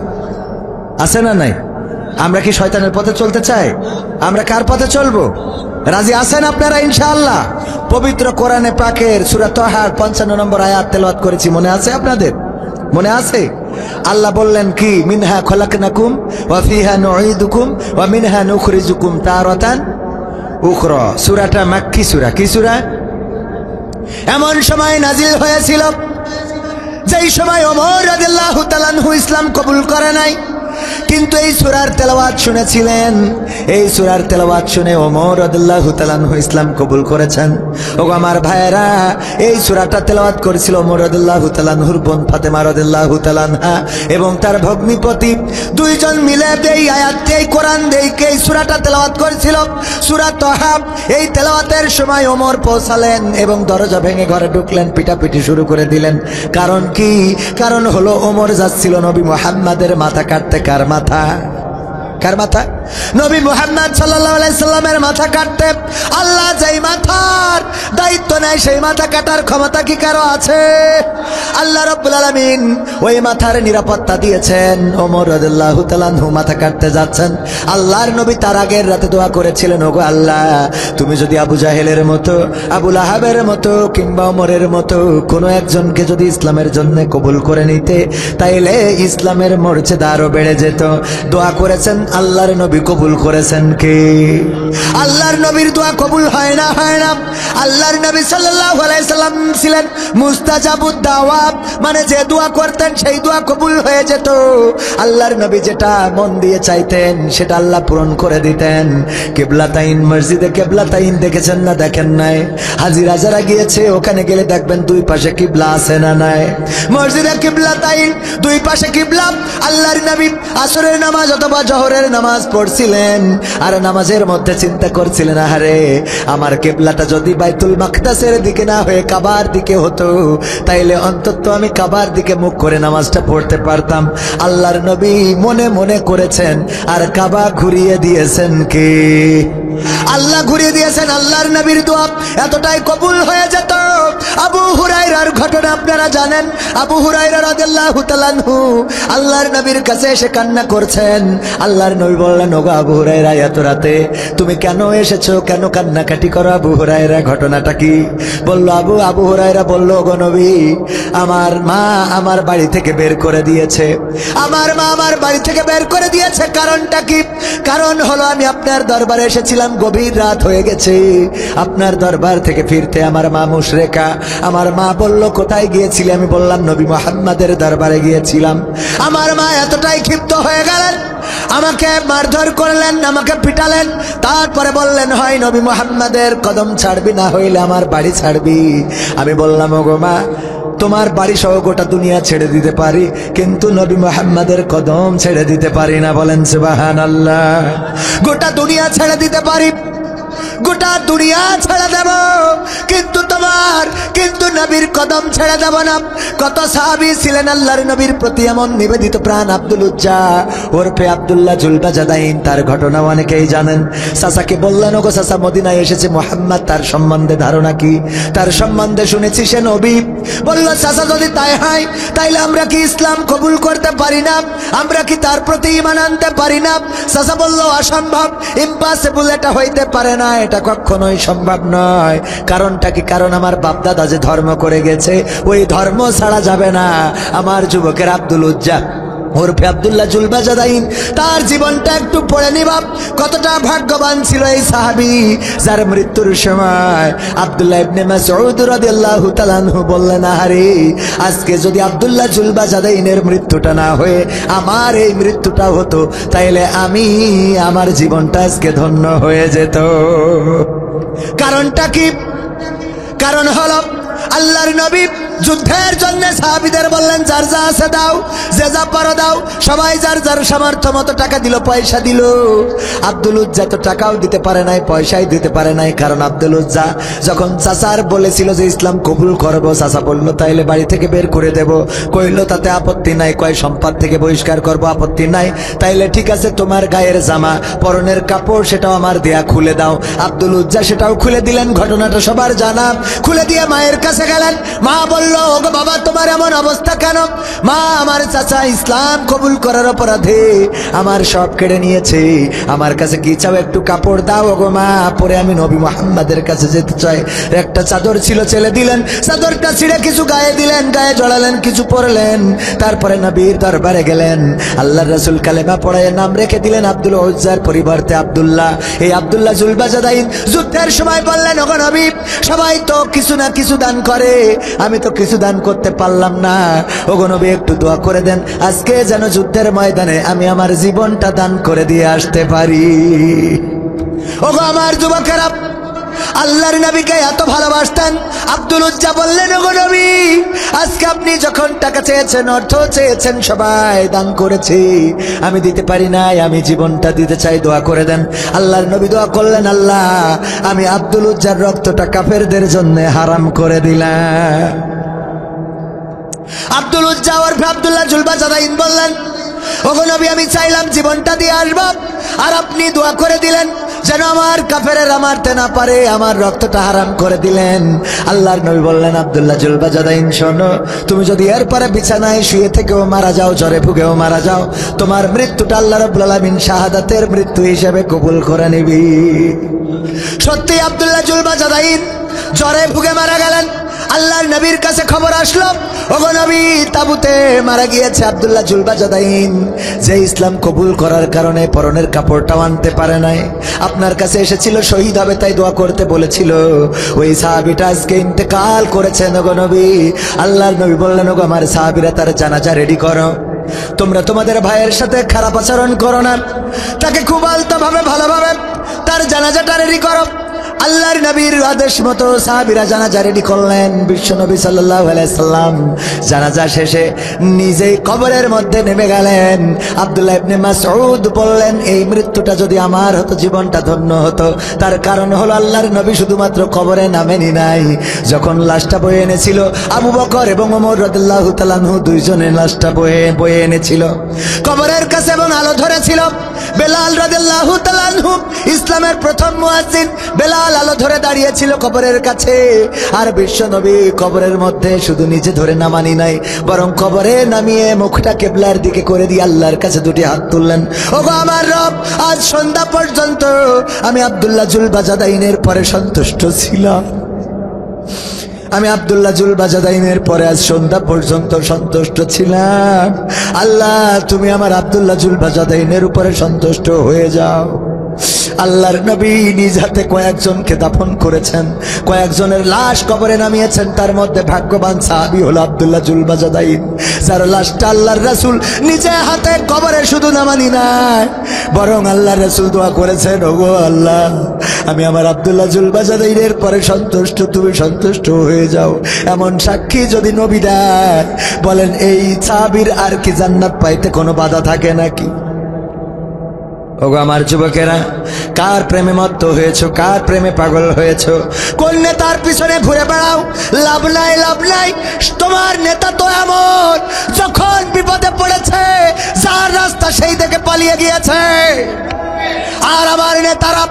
আছে না নাই? আমরা কি শয়তানের পথে চলতে চাই? আমরা কার পথে চলবো? রাজি আছেন আপনারা ইনশাআল্লাহ? পবিত্র কোরআনে পাকের সূরা তাহার 55 নম্বর আয়াত তেলাওয়াত করেছি, মনে আছে আপনাদের? মনে আছে? আল্লাহ বললেন কি? মিনহা খলাকনাকুম ওয়া ফিহা নুঈদুকুম ওয়া মিনহা নুখরিজুকুম তারাতান উখরা। সূরাটা মাক্কি সূরা। কি সূরা? এমন সময় নাজিল হয়েছিল যেই সময় ওমর রাদিয়াল্লাহু তাআলা আনহু ইসলাম কবুল করে নাই, কিন্তু এই সূরার তেলাওয়াত শুনেছিলেন। এই সূরার তেলাওয়াত শুনে ওমর রাদিয়াল্লাহু তাআলা আনহু ইসলাম কবুল করেছেন। ওগো আমার ভাইয়েরা, এই সূরাটা তেলাওয়াত করেছিল ওমর রাদিয়াল্লাহু তাআলা আনহুর বোন ফাতেমা রাদিয়াল্লাহু তাআলা আনহা এবং তার ভগ্নিপতি, দুইজন মিলে এই আয়াতটি, এই কোরআন দেখে এই সূরাটা তেলাওয়াত করেছিল, সূরা তাহা। এই তেলাওয়াতের সময় ওমর পৌঁছালেন এবং দরজা ভেঙে ঘরে ঢুকলেন, পিটাপিটি শুরু করে দিলেন। কারণ কি? কারণ হলো ওমর যাচ্ছিল নবী মুহাম্মাদের মাথা কাটতে। কার মাথা? কার মাথা? নবী মুহাম্মদ সাল্লাল্লাহু আলাইহি সাল্লামের মাথা কাটতে। আল্লাহ যেই মাথার দায়িত্ব নেয় সেই মাথা কাটার ক্ষমতা কি কারো আছে? আল্লাহ রাব্বুল আলামিন ওই মাথার নিরাপত্তা দিয়েছেন। ওমর রাদিয়াল্লাহু তাআলা আনহু মাথা কাটতে যাচ্ছেন। আল্লাহর নবী তার আগের রাতে দোয়া করেছিলেন, ওগো আল্লাহ, তুমি যদি আবু জাহেলের মতো, আবু লাহাবের মতো কিংবা ওমরের মতো কোনো একজনকে যদি ইসলামের জন্য কবুল করে নিতে, তাইলে ইসলামের মর্যাদা আরো বেড়ে যেত। দোয়া করেছেন, আল্লাহর নবী কবুল করেছেন কে? আল্লাহর নবীর দোয়া কবুল হয় না? হয় না। আল্লাহর নবী সাল্লাল্লাহু আলাইহি সাল্লাম ছিলেন মুস্তাজাবুদ দাওয়াত, মানে যে দোয়া করতেন সেই দোয়া কবুল হয়ে যেত। আল্লাহর নবী যেটা মন দিয়ে চাইতেন সেটা আল্লাহ পূরণ করে দিতেন। কিবলাতাইন, মসজিদে কিবলাতাইন দেখেছেন না? দেখেন নাই? হাজিরা যারা গিয়েছে ওখানে গেলে দেখবেন দুই পাশে কিবলা আছে না নাই? মসজিদে কিবলাতাইন, দুই পাশে কিবলা। আল্লাহর নবী আসরের নামাজ অথবা জোহরের নামাজ পড়ছিলেন আর নামাজের মধ্যে চিন্তা করছিলেন, আরে আমার কিবলাটা যদি বাইতুল মাকদাসের দিকে না হয়ে কাবার দিকে হতো, তাইলে অন্তত আমি কাবার দিকে মুখ করে নামাজটা পড়তে পারতাম। আল্লাহর নবী মনে মনে করেছেন, আর কাবা ঘুরিয়ে দিয়েছেন কে? আল্লাহ ঘুরিয়ে দিয়েছেন। আল্লাহর নবীর দোয়া এতটাই কবুল হয়ে যেত। আবু হুরায়রার ঘটনা আপনারা জানেন। আবু হুরায়রা রাদিয়াল্লাহু তাআলা আনহু আল্লাহর নবীর কাছে এসে কান্না করছেন। আল্লাহর নবী বললেন, ওগো আবু হুরায়রা, এত রাতে তুমি কেন এসেছো? কেন কান্নাকাটি করো? আবু হুরায়রা, ঘটনাটা কি? বললো আবু হুরায়রা বলল, ওগো নবী, আমার মা আমার বাড়ি থেকে বের করে দিয়েছে। আমার মা আমার বাড়ি থেকে বের করে দিয়েছে। কারণটা কি? কারণ হলো আমি আপনার দরবারে এসেছিলাম, গভীর রাত হয়ে গেছে। আপনার দরবার থেকে ফিরতে আমার মা মুশরিকা। আমার মা বলল, কোথায় গিয়েছিলে? আমি বললাম, নবী মুহাম্মাদের দরবারে গিয়েছিলাম। আমার মা এতটাই ক্ষিপ্ত হয়ে গেলেন, আমাকে মারধর করলেন, আমাকে পিটালেন। তারপরে বললেন, হয় নবী মুহাম্মাদের কদম ছাড়বি, না হইলে আমার বাড়ি ছাড়বি। আমি বললাম, ওগো মা, তোমার বাড়ি সহ গোটা দুনিয়া ছেড়ে দিতে পারি, কিন্তু নবী মুহাম্মাদের কদম ছেড়ে দিতে পারি না। বলেন সুবহানাল্লাহ। গোটা দুনিয়া ছেড়ে দিতে পারি, গোটা দুনিয়া ছেড়ে দেব, কিন্তু নবীর কদম ছেড়ে দেব না। কত সাহাবী ছিলেন আল্লাহর নবীর প্রতি এমন নিবেদিত প্রাণ। আব্দুল উজ্জা ওরফে আব্দুল্লাহ জুলবাজাদাইন, তার ঘটনা অনেকেই জানেন। চাচাকে বললেন, ওগো চাচা, মদিনায় এসেছে মুহাম্মদ, তার সম্বন্ধে ধারণা কি? তার সম্বন্ধে শুনেছি সে নবী। বলল, চাচা যদি তাই হয় তাইলে আমরা কি ইসলাম কবুল করতে পারি না? আমরা কি তার প্রতি ঈমান আনতে পারি না? চাচা বলল, অসম্ভব, ইম্পসিবল, এটা হইতে পারে না, এটা কখনোই সম্ভব নয়। কারণটা কি? কারণ আমার বাপদাদা যে ধর্ম করে গেছে ওই ধর্ম ছাড়া যাবে না। আমার যুবকের আব্দুল উজ্জা ওরফে আব্দুল্লাহ জুলবাজাদাইন, তার জীবনটা একটু পড়ে নিবা। কতটা ভাগ্যবান ছিল এই সাহাবী, যার মৃত্যুর সময় আব্দুল্লাহ ইবনে মাসউদ রাদিয়াল্লাহু তাআলা আনহু বললেন, আরে আজকে যদি আব্দুল্লাহ জুলবাজাদাইনের মৃত্যুটা না হয়ে আমার এই মৃত্যুটা হতো, তাইলে আমার জীবনটা আজকে ধন্য হয়ে যেত। কারণটা কি? কারণ হলো আল্লাহর নবী যুদ্ধের জন্য সাহাবীদের বললেন, যার যা আছে দাও, যে যা পারো দাও। সবাই যার যার সামর্থ্য মতো টাকা দিল, পয়সা দিল। আব্দুল উজ্জা তো টাকাও দিতে পারে নাই, পয়সাই দিতে পারে নাই। কারণ আব্দুল উজ্জা যখন চাচার বলেছিল যে ইসলাম কবুল করবো, চাচা বললো তাইলে বাড়ি থেকে বের করে দেব। কইলো তাতে আপত্তি নাই। কয় সম্পদ থেকে বহিষ্কার করবো, আপত্তি নাই। তাইলে ঠিক আছে, তোমার গায়ের জামা, পরনের কাপড়, সেটাও আমার দেয়া খুলে দাও। আব্দুল উজ্জা সেটাও খুলে দিলেন। ঘটনাটা সবার জানা। খুলে দিয়ে মায়ের কাছে গেলেন। মা বলল, ওগো বাবা, তোমার এমন অবস্থা কেন? মা, আমার চাচা ইসলাম কবুল করার অপরাধে আমার সব কেড়ে নিয়েছে, আমার কাছে কি চাও? একটু কাপড় দাও ওগো মা, পরে আমি নবী মুহাম্মাদের কাছে যেতে চাই। একটা চাদর ছিল, ছেলে দিলেন। চাদরটা ছিঁড়ে কিছু গায়ে দিলেন, গায়ে জড়ালেন, কিছু পরলেন। তারপরে নবীর দরবারে গেলেন। আল্লাহর রাসূল কালেমা পড়ায় নাম রেখে দিলেন আব্দুল উজ্জার পরিবর্তে আব্দুল্লাহ। এই আব্দুল্লাহ জুলবাজাদাইন যুদ্ধের সময় বললেন, ওগো নবী, সবাই তো কিছু না কিছু দান করে, আমি তো কিছু দান করতে পারলাম না। ওগো নবী, একটু দোয়া করে দেন, আজকে যেন যুদ্ধের ময়দানে আমি আমার জীবনটা দান করে দিয়ে আসতে পারি। ওগো আমার যুবকেরা, আল্লাহর নবীকে এত ভালোবাসতেন। আব্দুল উজ্জা বললেন, ওগো নবী, আজকে আপনি যখন টাকা চেয়েছেন, অর্থ চেয়েছেন, সবাই দান করেছি, আমি দিতে পারি নাই, আমি জীবনটা দিতে চাই, দোয়া করে দেন। আল্লাহর নবী দোয়া করলেন, আল্লাহ, আমি আব্দুল উজ্জার রক্তটা কাফেরদের জন্য হারাম করে দিলাম। আব্দুল উজ্জা ওরফে আব্দুল্লাহ জুলবাজাদাইন বললেন, ওগো নবী, আমি চাইলাম জীবনটা দিয়ে আসব, আর আপনি দোয়া করে দিলেন যেন আমার কাফেরেরা মারতে না পারে, আমার রক্তটা হারাম করে দিলেন। আল্লাহর নবী বললেন, আব্দুল্লাহ জুলবাজাদাইন, শোনো, তুমি যদি এরপরে বিছানায় শুয়ে থেকেও মারা যাও, জ্বরে ভুগেও মারা যাও, তোমার মৃত্যুটা আল্লাহ রাব্বুল আলামিন শাহাদাতের মৃত্যু হিসেবে কবুল করে নিবি। সত্যি আব্দুল্লাহ জুলবাজাদাইন জ্বরে ভুগে মারা গেলেন। আল্লাহর নবীর কাছে খবর আসলো, ওগো নবী, তাবুতে মারা গিয়েছে আব্দুল্লাহ জুলবাজাদাইন, যে ইসলাম কবুল করার কারণে পরনের কাপড়টাও আনতে পারে নাই। আপনার কাছে এসেছিল, শহীদ হবে তাই দোয়া করতে বলেছিল। ওই সাহাবীটা আজকে ইন্তেকাল করেছেন ওগো নবী। আল্লাহর নবী বললেন, ওগো আমার সাহাবীরা, তার জানাজা রেডি করো। তোমরা তোমাদের ভাইয়ের সাথে খারাপ আচরণ করো না, তাকে খুব আলতোভাবে ভালোভাবে তার জানাজাটা রেডি করো। আল্লাহর নবীর আদেশ মতো সাহাবীরা জানাজা রেডি করলেন। বিশ্ব নবী সাল্লাল্লাহু আলাইহি সাল্লাম জানাজা শেষে নিজেই কবরের মধ্যে নেমে গেলেন। আব্দুল্লাহ ইবনে মাসউদ বললেন, এই মৃত্যুটা যদি আমার হতো, জীবনটা ধন্য হতো। তার কারণ হলো আল্লাহর নবী শুধুমাত্র কবরে নামেনি নাই, যখন লাশটা বয়ে এনেছিল আবু বকর এবং ওমর রাদিয়াল্লাহু তাআলা আনহু দুইজনে লাশটা বয়ে এনেছিল কবরের কাছে, এবং আলো ধরেছিল। বেলাল রাদিয়াল্লাহু তাআলা আনহু, ইসলামের প্রথম মুয়াজ্জিন বেলাল, আলো ধরে দাঁড়িয়েছিল কবরের কাছে। আর বিশ্ব নবী কবরের মধ্যে শুধু নিজে ধরে নামানি নাই, বরং কবরে নামিয়ে মুখটা কিবলার দিকে করে দিয়ে আল্লাহর কাছে দুটি হাত তুললেন। ওগো আমার রব, আজ সন্ধ্যা পর্যন্ত আমি আব্দুল্লাহ জুলবাজাদাইনের পরে সন্তুষ্ট ছিলাম। আমি আব্দুল্লাহ জুলবাজাদাইনের পরে আজ সন্ধ্যা পর্যন্ত সন্তুষ্ট ছিলাম। আল্লাহ, তুমি আমার আব্দুল্লাহ জুলবাজাদাইনের উপরে সন্তুষ্ট হয়ে যাও। আল্লাহর নবী নিজ হাতে কয়েকজনকে দাফন করেছেন, কয়েকজনের লাশ কবরে নামিয়েছেন। তার মধ্যে ভাগ্যবান সাহাবী হলো আব্দুল্লাহ জুলবাজাদাইন, যার লাশটা আল্লাহর রাসূল নিজে হাতে কবরে শুধু নামানি নাই, বরং আল্লাহর রাসূল দোয়া করেছেন, ওগো আল্লাহ, আমি আমার আব্দুল্লাহ জুলবাজাদাইনের পরে সন্তুষ্ট, তুমি সন্তুষ্ট হয়ে যাও। এমন সাক্ষী যদি নবী দেয়, বলেন এই সাহাবীর আর কি জান্নাত পাইতে কোনো বাধা থাকে নাকি? ওগো আমার যুবকেরা, কার প্রেমে মত্ত হয়েছো, কার প্রেমে পাগল হয়েছো, কোন নেতার পিছনে ঘুরে বেড়াও, লাভ লাভ নাই, লাভ নাই। তোমার নেতা তো এমন, যখন বিপদে পড়েছে যার রাস্তা সেই থেকে পালিয়ে গিয়েছে। আর আমার নেতারা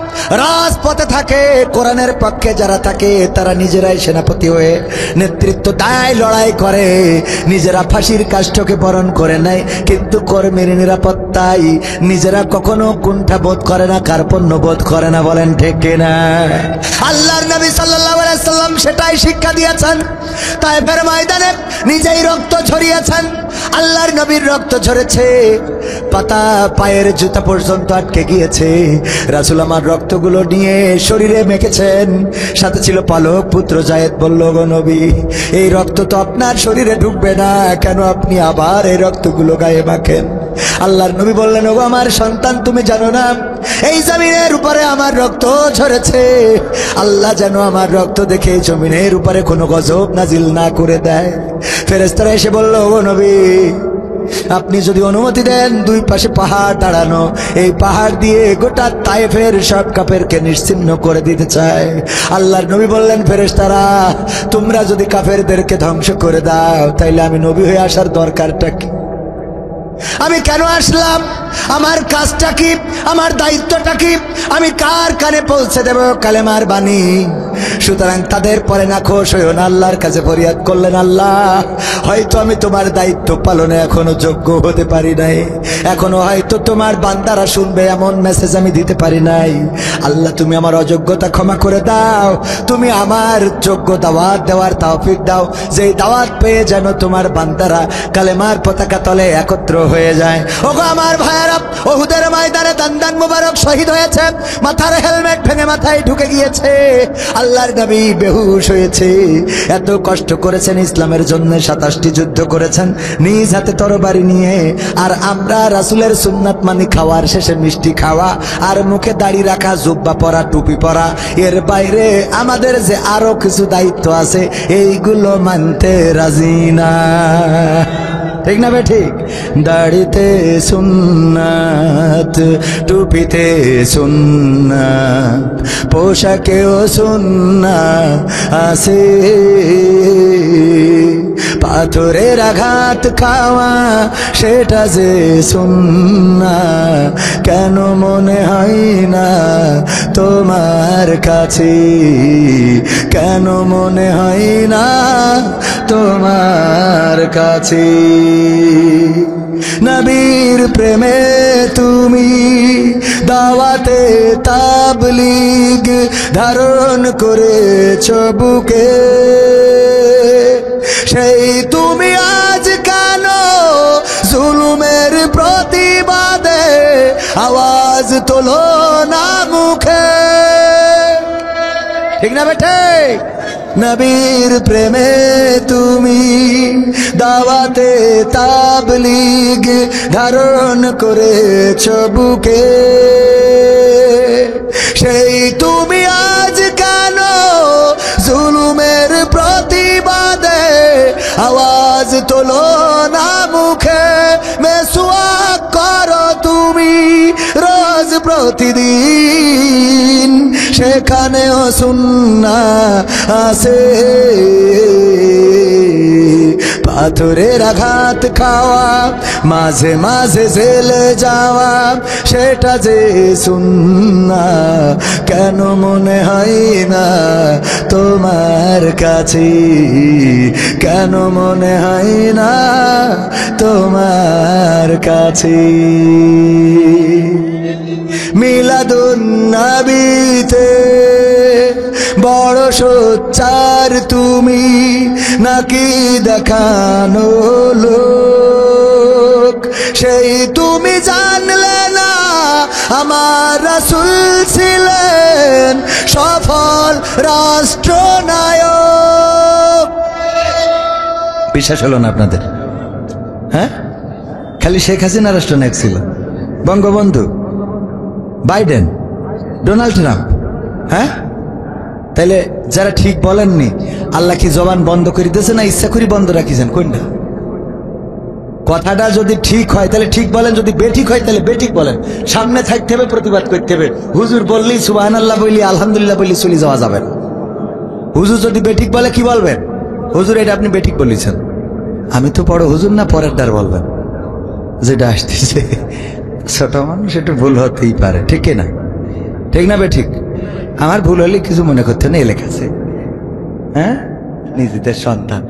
রাজপথে থাকে, কোরআনের পক্ষে যারা থাকে তারা নিজেরাই সেনাপতি হয়ে নেতৃত্ব দেয়, লড়াই করে, নিজেরা ফাঁসির কাষ্ঠকে বরণ করে নেয়, কিন্তু কর্মীর নিরাপত্তায় নিজেরা কখনো কুণ্ঠা বোধ করে না, কার্পণ্য বোধ করে না। বলেন ঠিক কিনা? আল্লাহর নবী সাল্লাল্লাহু আলাইহি সাল্লাম সেটাই শিক্ষা দিয়েছেন। তায়েফের ময়দানে নিজেই রক্ত ঝরিয়েছেন। আল্লাহর নবীর রক্ত ঝরেছে, পাতা পায়ের জুতা পর্যন্ত আটকে গিয়েছে। রাসূল আমার রক্তগুলো নিয়ে শরীরে মেখেছেন। সাথে ছিল পালক পুত্র যায়েদ। বলল, গো নবী, এই রক্ত তো আপনার শরীরে ঢুকবে না, কেন আপনি আবার এই রক্তগুলো গায়ে মাখেন? আল্লাহর নবী বললেন, ওগো আমার সন্তান, তুমি জানো না এই জমিনের উপরে আমার রক্ত ঝরেছে, আল্লাহ যেন আমার রক্ত দেখে জমিনের উপরে কোনো গজব নাজিল না করে দেয়। ফেরেশতারা এসে বলল, ওগো নবী, আপনি যদি অনুমতি দেন, দুই পাশে পাহাড় দাঁড়ানো, এই পাহাড় দিয়ে গোটা তায়েফের সব কাফেরকে নিশ্চিহ্ন করে দিতে চায়। আল্লাহর নবী বললেন, ফেরেশতারা, তোমরা যদি কাফেরদেরকে ধ্বংস করে দাও, তাইলে আমি নবী হয়ে আসার দরকারটা কি? আমি কেন আসলাম? আমার কাজটা কি? আমার দায়িত্বটা কি? আমি কার কানে পৌঁছে দেব কালেমার বাণী? সুতরাং তাদের পরে না খোশ হইও না, আল্লাহর কাছে ফরিয়াদ করলেন, আল্লাহ, হয়তো আমি তোমার দায়িত্ব পালনে এখনো যোগ্য হতে পারি নাই, এখনো হয়তো তোমার বান্দারা শুনবে এমন মেসেজ আমি দিতে পারি নাই। আল্লাহ, তুমি আমার অযোগ্যতা ক্ষমা করে দাও, তুমি আমার যোগ্য দাওয়াত দেওয়ার তৌফিক দাও, যে দাওয়াত পেয়ে যেন তোমার বান্দারা কালেমার পতাকা তলে একত্র হয়ে যায়। ওগো আমার ভাইয়েরা, উহুদের ময়দানে দান্দান মুবারক শহীদ হয়েছে, মাথার হেলমেট ভেঙে মাথায় ঢুকে গিয়েছে, আল্লাহর নবী বেহুশ হয়েছে। এত কষ্ট করেছেন ইসলামের জন্য, 27টি যুদ্ধ করেছেন নিজ হাতে তরবারি নিয়ে। আর আমরা রাসূলের সুন্নাত মানি খাওয়ার শেষে মিষ্টি খাওয়া, আর মুখে দাড়ি রাখা, জুব্বা পরা, টুপি পরা, এর বাইরে আমাদের যে আরো কিছু দায়িত্ব আছে এইগুলো মানতে রাজি না। ঠিক না বে ঠিক? দাড়িতে সুন্নাত, টুপিতে সুন্নাত, পোশাকেও সুন্নাত আছে, পাথরের আঘাত খাওয়া সেটা যে সুন্নাত, কেন মনে হয় না তোমার কাছে? কেন মনে হয় না তোমার কাছে? নবীর প্রেমে তুমি দাওয়াতে তাবলীগ ধারণ করেছ বুকে, সেই তুমি আজ কেন জুলুমের প্রতিবাদে আওয়াজ তোলো না মুখে? ঠিক না বেটে? নবীর প্রেমে তুমি দাওয়াতে তাবলীগ ধারণ করেছ বুকে, সেই তুমি আজ কেন জুলুমের প্রতিবাদে আওয়াজ তোলো না মুখে? মেসওয়াক করো তুমি রোজ প্রতিদিন, সেখানেও সুন্নাত আছে, পাথরের আঘাত খাওয়া, মাঝে মাঝে জেলে যাওয়া, সেটা যে সুন্নাত, কেন মনে হয় না তোমার কাছে? কেন মনে হয় না তোমার কাছে? মিলাদুন নবীতে বড় সোচ্চার তুমি, নাকি দেখানো লোক? সেই তুমি জানলে না আমার রাসূল ছিলেন সফল রাষ্ট্রনায়ক। বিশ্বাস হলো না আপনাদের? হ্যাঁ, খালি শেখ হাসিনা রাষ্ট্রনায়ক ছিল, বঙ্গবন্ধু, বাইডেন, ডোনাল্ড ট্রাম্প। হ্যাঁ, তাইলে যারা ঠিক বলেননি, আল্লাহ কি জবান বন্ধ করে দিয়েছে না ইচ্ছা করে বন্ধ রাখিছেন? কোনটা? কথাটা যদি ঠিক হয় তাহলে ঠিক বলেন, যদি বেঠিক হয় তাহলে বেঠিক বলেন। সামনে থাকতে হবে, প্রতিবাদ করতে হবে। হুজুর বললি সুবহানাল্লাহ বলি, আলহামদুলিল্লাহ বলি চলে যাওয়া যাবে না। হুজুর যদি বেঠিক বলে কি বলবেন? হুজুর এটা আপনি বেঠিক বলেছেন। আমি তো বড় হুজুর না, পরের দ্বার বলবেন যেটা আসতেছে। ছোট মানুষ একটু ভুল হতেই পারে, ঠিক না? ঠিক না বেঠিক? আমার ভুল হলে কিছু মনে করতে না, এলাকাছে হ্যাঁ নিজেদের সন্তান।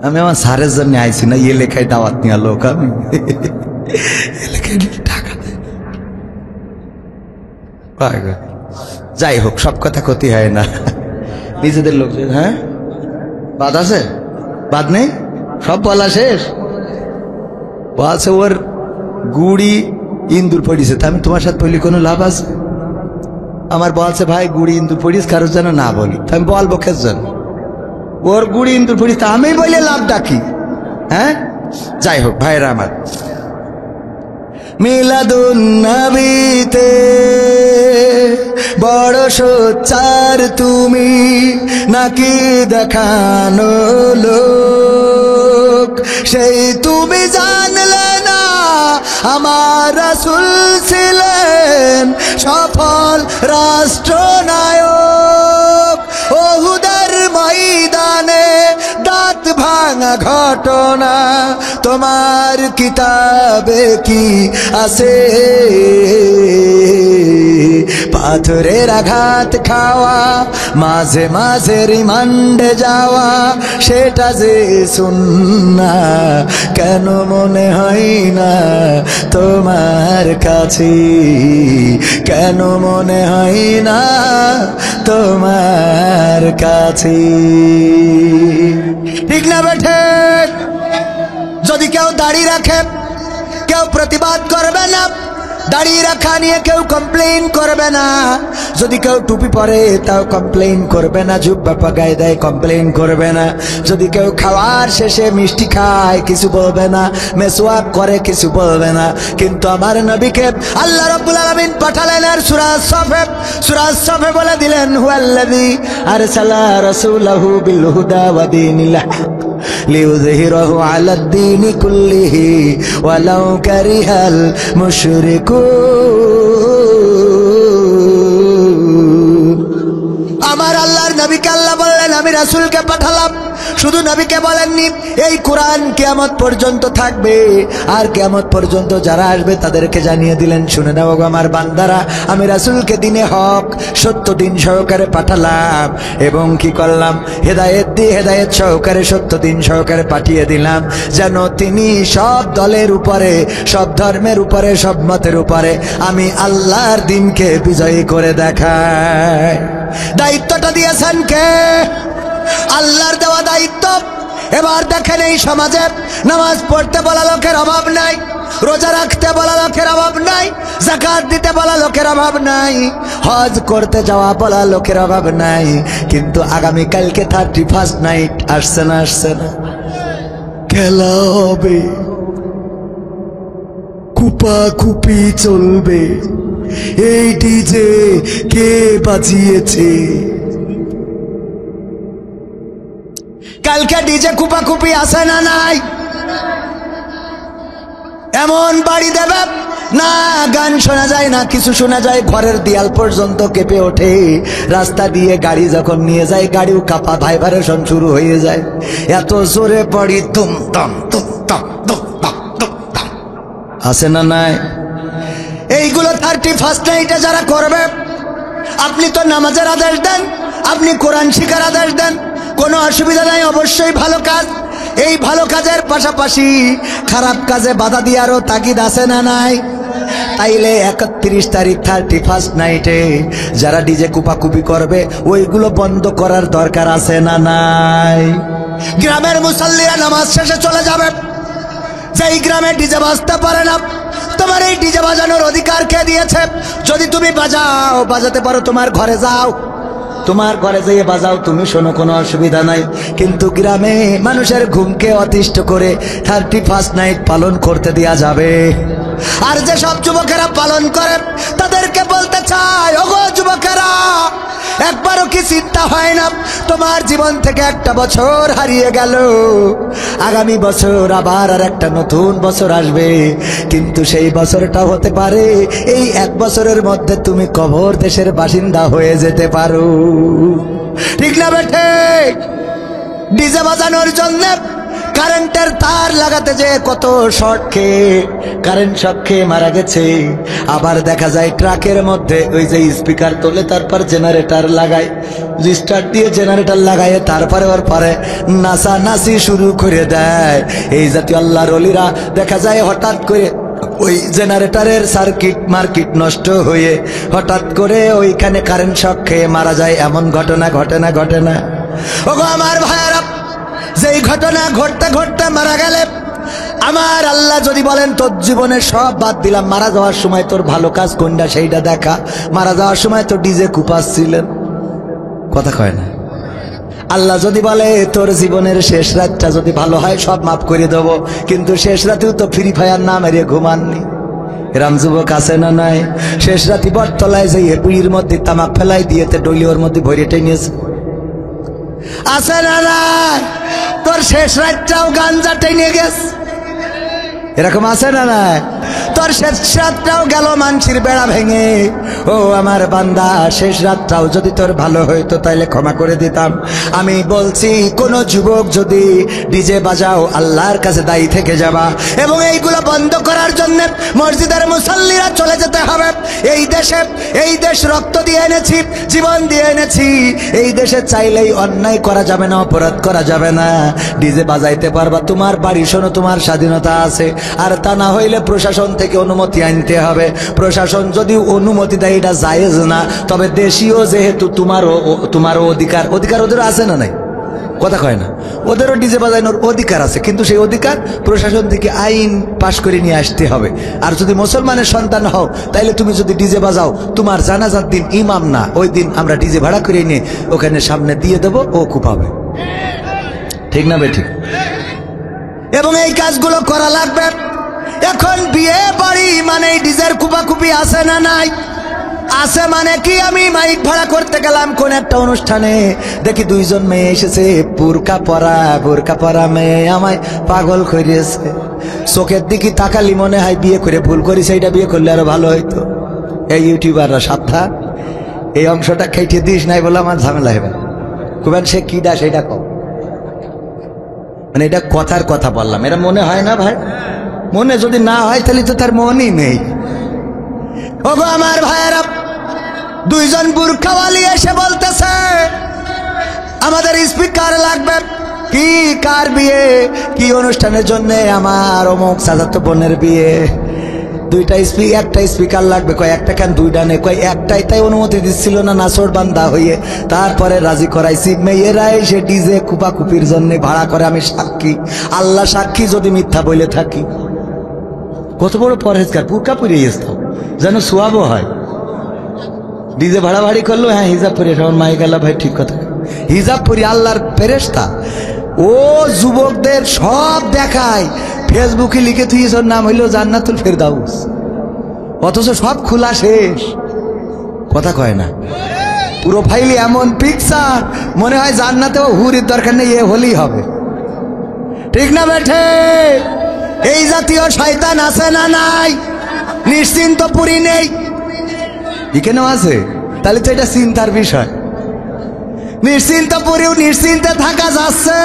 আমি আমার স্যারের জন্য আইছি না, এলাকায় দাওয়াত নেওয়া লোক আমি। এলাকায় টাকা দেয়। যাই হোক, সব কথা ক্ষতি হয় না, নিজেদের লোক। হ্যাঁ বাদ আছে? বাদ নেই? সব বলা শেষ? বলছে ওর গুড়ি ইন্দুর পড়িছে, তা আমি তোমার সাথে বলি কোনো লাভ আছে? আমার বলছে ভাই গুড়ি ইন্দুর পড়িস, কারোর যেন না বলি। আমি বলবো কের জন্য? ওর গুড়ি ইন্দুর পড়িস, তা আমি বলে লাভ ডাকি? হ্যাঁ যাই হোক ভাইরা আমার, মিলাদুন নবীতে বড় সোচ্চার তুমি, নাকি দেখানো লোক? সেই তুমি জানলে না আমার রাসূল ছিলেন সফল রাষ্ট্রনায়ক। ওহুদের ময়দানে দাঁত ভাঙা ঘটনা তোমার কিতাবে কি আছে? পাথরের আঘাত খাওয়া, মাঝে মাঝে রিমান্ডে যাওয়া, সেটা যে সুন্নাহ কেন মনে হয় না তোমার কাছে? কেন মনে হয় না তোমার কাছে? ঠিক না বেঠে? যদি কেউ দাড়ি রাখে কেউ প্রতিবাদ করবে না, দাড়ি রাখা নিয়ে কেউ কমপ্লেইন করবে না। যদি কেউ টুপি পরে তাও কমপ্লেইন করবে না, জুব্বা পাগায় দেয় কমপ্লেইন করবে না। যদি কেউ খাওয়ার শেষে মিষ্টি খায় কিছু বলবে না, মেসওয়াক করে কিছু বলবে না। কিন্তু আমার নবীকে আল্লাহ রাব্বুল আলামিন পাঠালেন আর সূরা সফে বলে দিলেন, হুয়াল্লাযী আরসালা রাসূলাহু বিল হুদা ওয়া দীনিল হক লিইয়ুযহিরাহু আলাদ দীনি কুল্লিহি ওয়ালাউ কারিহাল মুশরিকুন। আমার আল্লাহর নবীকে আল্লাহ বললেন আমি রাসূলকে পাঠালাম। শুধু নবীকে বলেননি, এই কোরআন কিয়ামত পর্যন্ত থাকবে, আর কিয়ামত পর্যন্ত যারা আসবে তাদেরকে জানিয়ে দিলেন, শুনে নাও গো আমার বান্দারা, আমি রাসূলকে দিনে হক সত্য দিন সহকারে পাঠালাম এবং কি করলাম? হেদায়েত দিয়ে হেদায়েত সহকারে সত্য দিন সহকারে পাঠিয়ে দিলাম, যেন তিনি সব দলের উপরে, সব ধর্মের উপরে, সব মতের উপরে আমি আল্লাহর দিনকে বিজয়ী করে দেখাই। দায়িত্বটা দিয়েছেন কে? আল্লাহর দেওয়া দায়িত্ব। এবার দেখেন এই সমাজে নামাজ পড়তে বলা লোকের অভাব নাই, রোজা রাখতে বলা লোকের অভাব নাই, যাকাত দিতে বলা লোকের অভাব নাই, হজ করতে যাওয়া বলা লোকের অভাব নাই। কিন্তু আগামী কালকে 31st নাইট আসছে না? আসছে না? খেলা হবে, কুপাকুপি চলবে। এই ডিজে কে বাজিয়েছে? কালকে ডিজে কুপাকুপি আছে না নাই? এমন বাড়ি দেবে না গান শোনা যায় না কিছু শোনা যায়, ঘরের দেয়াল পর্যন্ত কেঁপে ওঠে। রাস্তা দিয়ে গাড়ি যখন নিয়ে যায় গাড়িও কাঁপা, ভাইব্রেশন শুরু হয়ে যায়, এত জোরে পড়ি তুম তম তুম তম তুম তম তুম তম। আছে না নাই? এইগুলো 31st নাইটে যারা করবে, আপনি তো নামাজের আদেশ দেন, আপনি কোরআন শিখার আদেশ দেন, কোনো অসুবিধা নাই, অবশ্যই ভালো কাজ। এই ভালো কাজের পাশাপাশি খারাপ কাজে বাধা দিয়ারও তাগিদ আছে না নাই? তাইলে 31 তারিখ 31st নাইটে যারা ডিজে কুপাকুপি করবে ওইগুলো বন্ধ করার দরকার আছে না নাই? গ্রামের মুসল্লিরা নামাজ শেষে চলে যাবে, যেই গ্রামে ডিজে বাজতে পারে না, তোমার এই ডিজে বাজানোর অধিকার কে দিয়েছে? যদি তুমি বাজাও, বাজাতে পারো, তোমার ঘরে যাও, তোমার ঘরে যেয়ে বাজাও, তুমি শোনো, কোনো অসুবিধা নাই। কিন্তু গ্রামে মানুষের ঘুমকে অতিষ্ঠ করে 31st নাইট পালন করতে দেয়া যাবে? আর যে সব যুবকেরা পালন করে তাদেরকে বলতে চাই, ওগো যুবকেরা, একবারও কি চিন্তা হয় না তোমার জীবন থেকে একটা বছর হারিয়ে গেল, আগামী বছর আবার আর একটা নতুন বছর আসবে, কিন্তু সেই বছরটা হতে পারে এই 1 বছরের মধ্যে তুমি কবর দেশের বাসিন্দা হয়ে যেতে পারো। ঠিক না বেঠে? ডিজে বাজানোর জন্য কারেন্টের তার লাগাতে যে কত শর্ট খেয়ে কারেন্ট শক খেয়ে মারা গেছে। আবার দেখা যায় ট্রাকের মধ্যে ওই যে স্পিকার তোলে, তারপর জেনারেটর লাগায়, স্টার্ট দিয়ে জেনারেটর লাগায়, তারপরে ওর পরে নাচানাচি শুরু করে দেয়। এই জাতীয় আল্লাহর ওলিরা দেখা যায় হঠাৎ করে ওই জেনারেটরের সার্কিট মার্কিট নষ্ট হয়ে হঠাৎ করে ওইখানে কারেন্ট শক খেয়ে মারা যায়। এমন ঘটনা ঘটে না? ওগো আমার ভাইয়েরা, যেই ঘটনা ঘটতে ঘটতে মারা গেলে আমার আল্লাহ যদি বলেন তোর জীবনের সব বাদ দিলাম, মারা যাওয়ার সময় তোর ভালো কাজ কোনটা সেইটা দেখা। মারা যাওয়ার সময় তো ডিজে কুপাচ্ছিলেন, কথা কয় না। আল্লাহ যদি বলে তোর জীবনের শেষ রাতটা যদি ভালো হয় সব মাফ করে দেবো, কিন্তু শেষ রাতেও তো ফ্রি ফায়ার না মেরে ঘুমাননি। এরাম যুবক আছে না নাই? শেষ রাতি বটতলায় যাইয়ে পুরীর মধ্যে তামাক ফেলাই দিয়েতে ডলি ওর মধ্যে ভরে টেনিয়েছে, আছে না নাই? তোর শেষ রাতটাও গাঞ্জা টেনে গেছে, এরকম আছে না নাই? তোর শেষ রাতটাও গেল মানসির বেড়া ভেঙে। ও আমার বান্দা, শেষ রাতটাও যদি তোর ভালো হইতো তাইলে ক্ষমা করে দিতাম। আমি বলছি কোন যুবক যদি ডিজে বাজাও আল্লাহর কাছে দায়ী থেকে যাবা, এবং এইগুলো বন্ধ করার জন্য মসজিদের মুসাল্লিরা চলে যেতে হবে। এই দেশ রক্ত দিয়ে এনেছি, জীবন দিয়ে এনেছি। এই দেশে চাইলেই অন্যায় করা যাবে না, অপরাধ করা যাবে না। ডিজে বাজাইতে পারবা, তোমার বাড়ি শোনো, তোমার স্বাধীনতা আছে। আর তা না হইলে প্রশাসন থেকে অনুমতি আনতে হবে। প্রশাসন যদি অনুমতি দেয় এটা জায়েজ না, তবে দেশীয় যেহেতু তোমারও অধিকার ওদের আছে না নাই? কথা কয় না? ওদেরও ডিজে বাজানোর অধিকার আছে, কিন্তু সেই অধিকার প্রশাসন থেকে আইন পাশ করে নিয়ে আসতে হবে। আর যদি মুসলমানের সন্তান হও তাইলে তুমি যদি ডিজে বাজাও, তোমার জানাজার দিন ইমাম না, ওই দিন আমরা ডিজে ভাড়া করে নিয়ে ওখানে সামনে দিয়ে দেবো, ও কুপাবে। ঠিক না বেঠিক? এবং এই কাজগুলো করা লাগবে। এখন বিয়ে বাড়ি মানে ডিজের কুপাকুপি আছে না নাই? আছে মানে কি? আমি মাইক ভাড়া করতে গেলাম কোন একটা অনুষ্ঠানে, দেখি দুইজন মেয়ে এসেছে, বোরকা পরা মেয়ে আমায় পাগল করিয়েছে। চোখের দিকে তাকালি মনে হয় বিয়ে করে ভুল করিস, এইটা বিয়ে করলে আরো ভালো হইতো। এই ইউটিউবাররা সাবধান, এই অংশটা খেটে দিস নাই বলে আমার ঝামেলা হবে। কুবেন সে কিডা সেটা কম, মানে এটা কথার কথা বললাম। এরা মনে হয় না ভাই? মনে যদি না হয় তাহলে তো তার মনই নেই। ওগো আমার ভাইয়েরা, দুইজন বুরখাওয়ালি এসে বলতেছে আমাদের স্পিকার লাগবে। কি কার বিয়ে? কি অনুষ্ঠানের জন্য? আমার অমুক চাচাতো বোনের বিয়ে। একটা স্পিকার লাগবে। কয় একটা কেন? দুইটা নেই। কয় একটাই, তাই অনুমতি দিচ্ছিল না নাসর বান্দা হইয়ে। তারপরে রাজি করাইছি। মেয়েরা এসে ডিজে কুপাকুপির জন্য ভাড়া করে। আমি সাক্ষী, আল্লাহ সাক্ষী যদি মিথ্যা বলে থাকি। কত বড় পরহেজগার, বুরকা পরে আসতাম যেন সোয়াবও হয়। ডিজে ভাড়াভাড়ি করলো, হ্যাঁ হিজাব পরে। আমার মাই গেল, ভাই ঠিক কথা, হিজাব পরি আল্লাহর ফেরেশতা। ও যুবকদের সব দেখায়, ফেসবুকে লিখে তুইস ওর নাম হইলো জান্নাতুল ফেরদাউস, অথচ সব খোলা শেষ। কথা কয় না? প্রোফাইলে এমন পিকচার মনে হয় জান্নাতেও হুরির দরকার নেই, এ হলেই হবে। ঠিক না বেঠে? এই জাতীয় শয়তান আছে না নাই? নিশ্চিন্তপুরী নেই, এখানেও আছে। তাহলে তো এটা চিন্তার বিষয়। নিশ্চিন্তপুরেও নিশ্চিন্তে থাকা যাচ্ছে।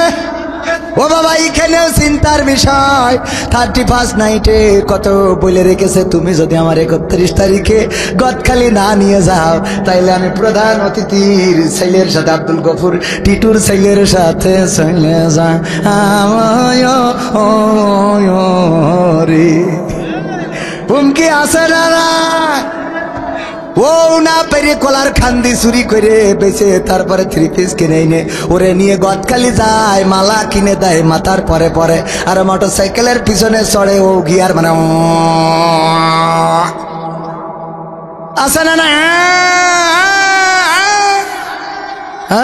ও বাবা, এখানেও চিন্তার বিষয়। 31 নাইটে কত বলে রেখেছে, তুমি যদি আমার 31 তারিখে গদখালি না নিয়ে যাও তাইলে আমি প্রধান অতিথির ছেলের সাথে, আব্দুল গফুর টিটুর ছেলের সাথে চলে যা রে। হুমকি আছে না? ও না পেরে কলার খান্দি চুরি করে বেঁচে তারপরে 3 পিস কিনে এনে ওরে নিয়ে গদখালি যায়, মালা কিনে দেয় মাথার পরে পরে, আর মোটর সাইকেলের পিছনে চড়ে ও গিয়ার মানে আছে না?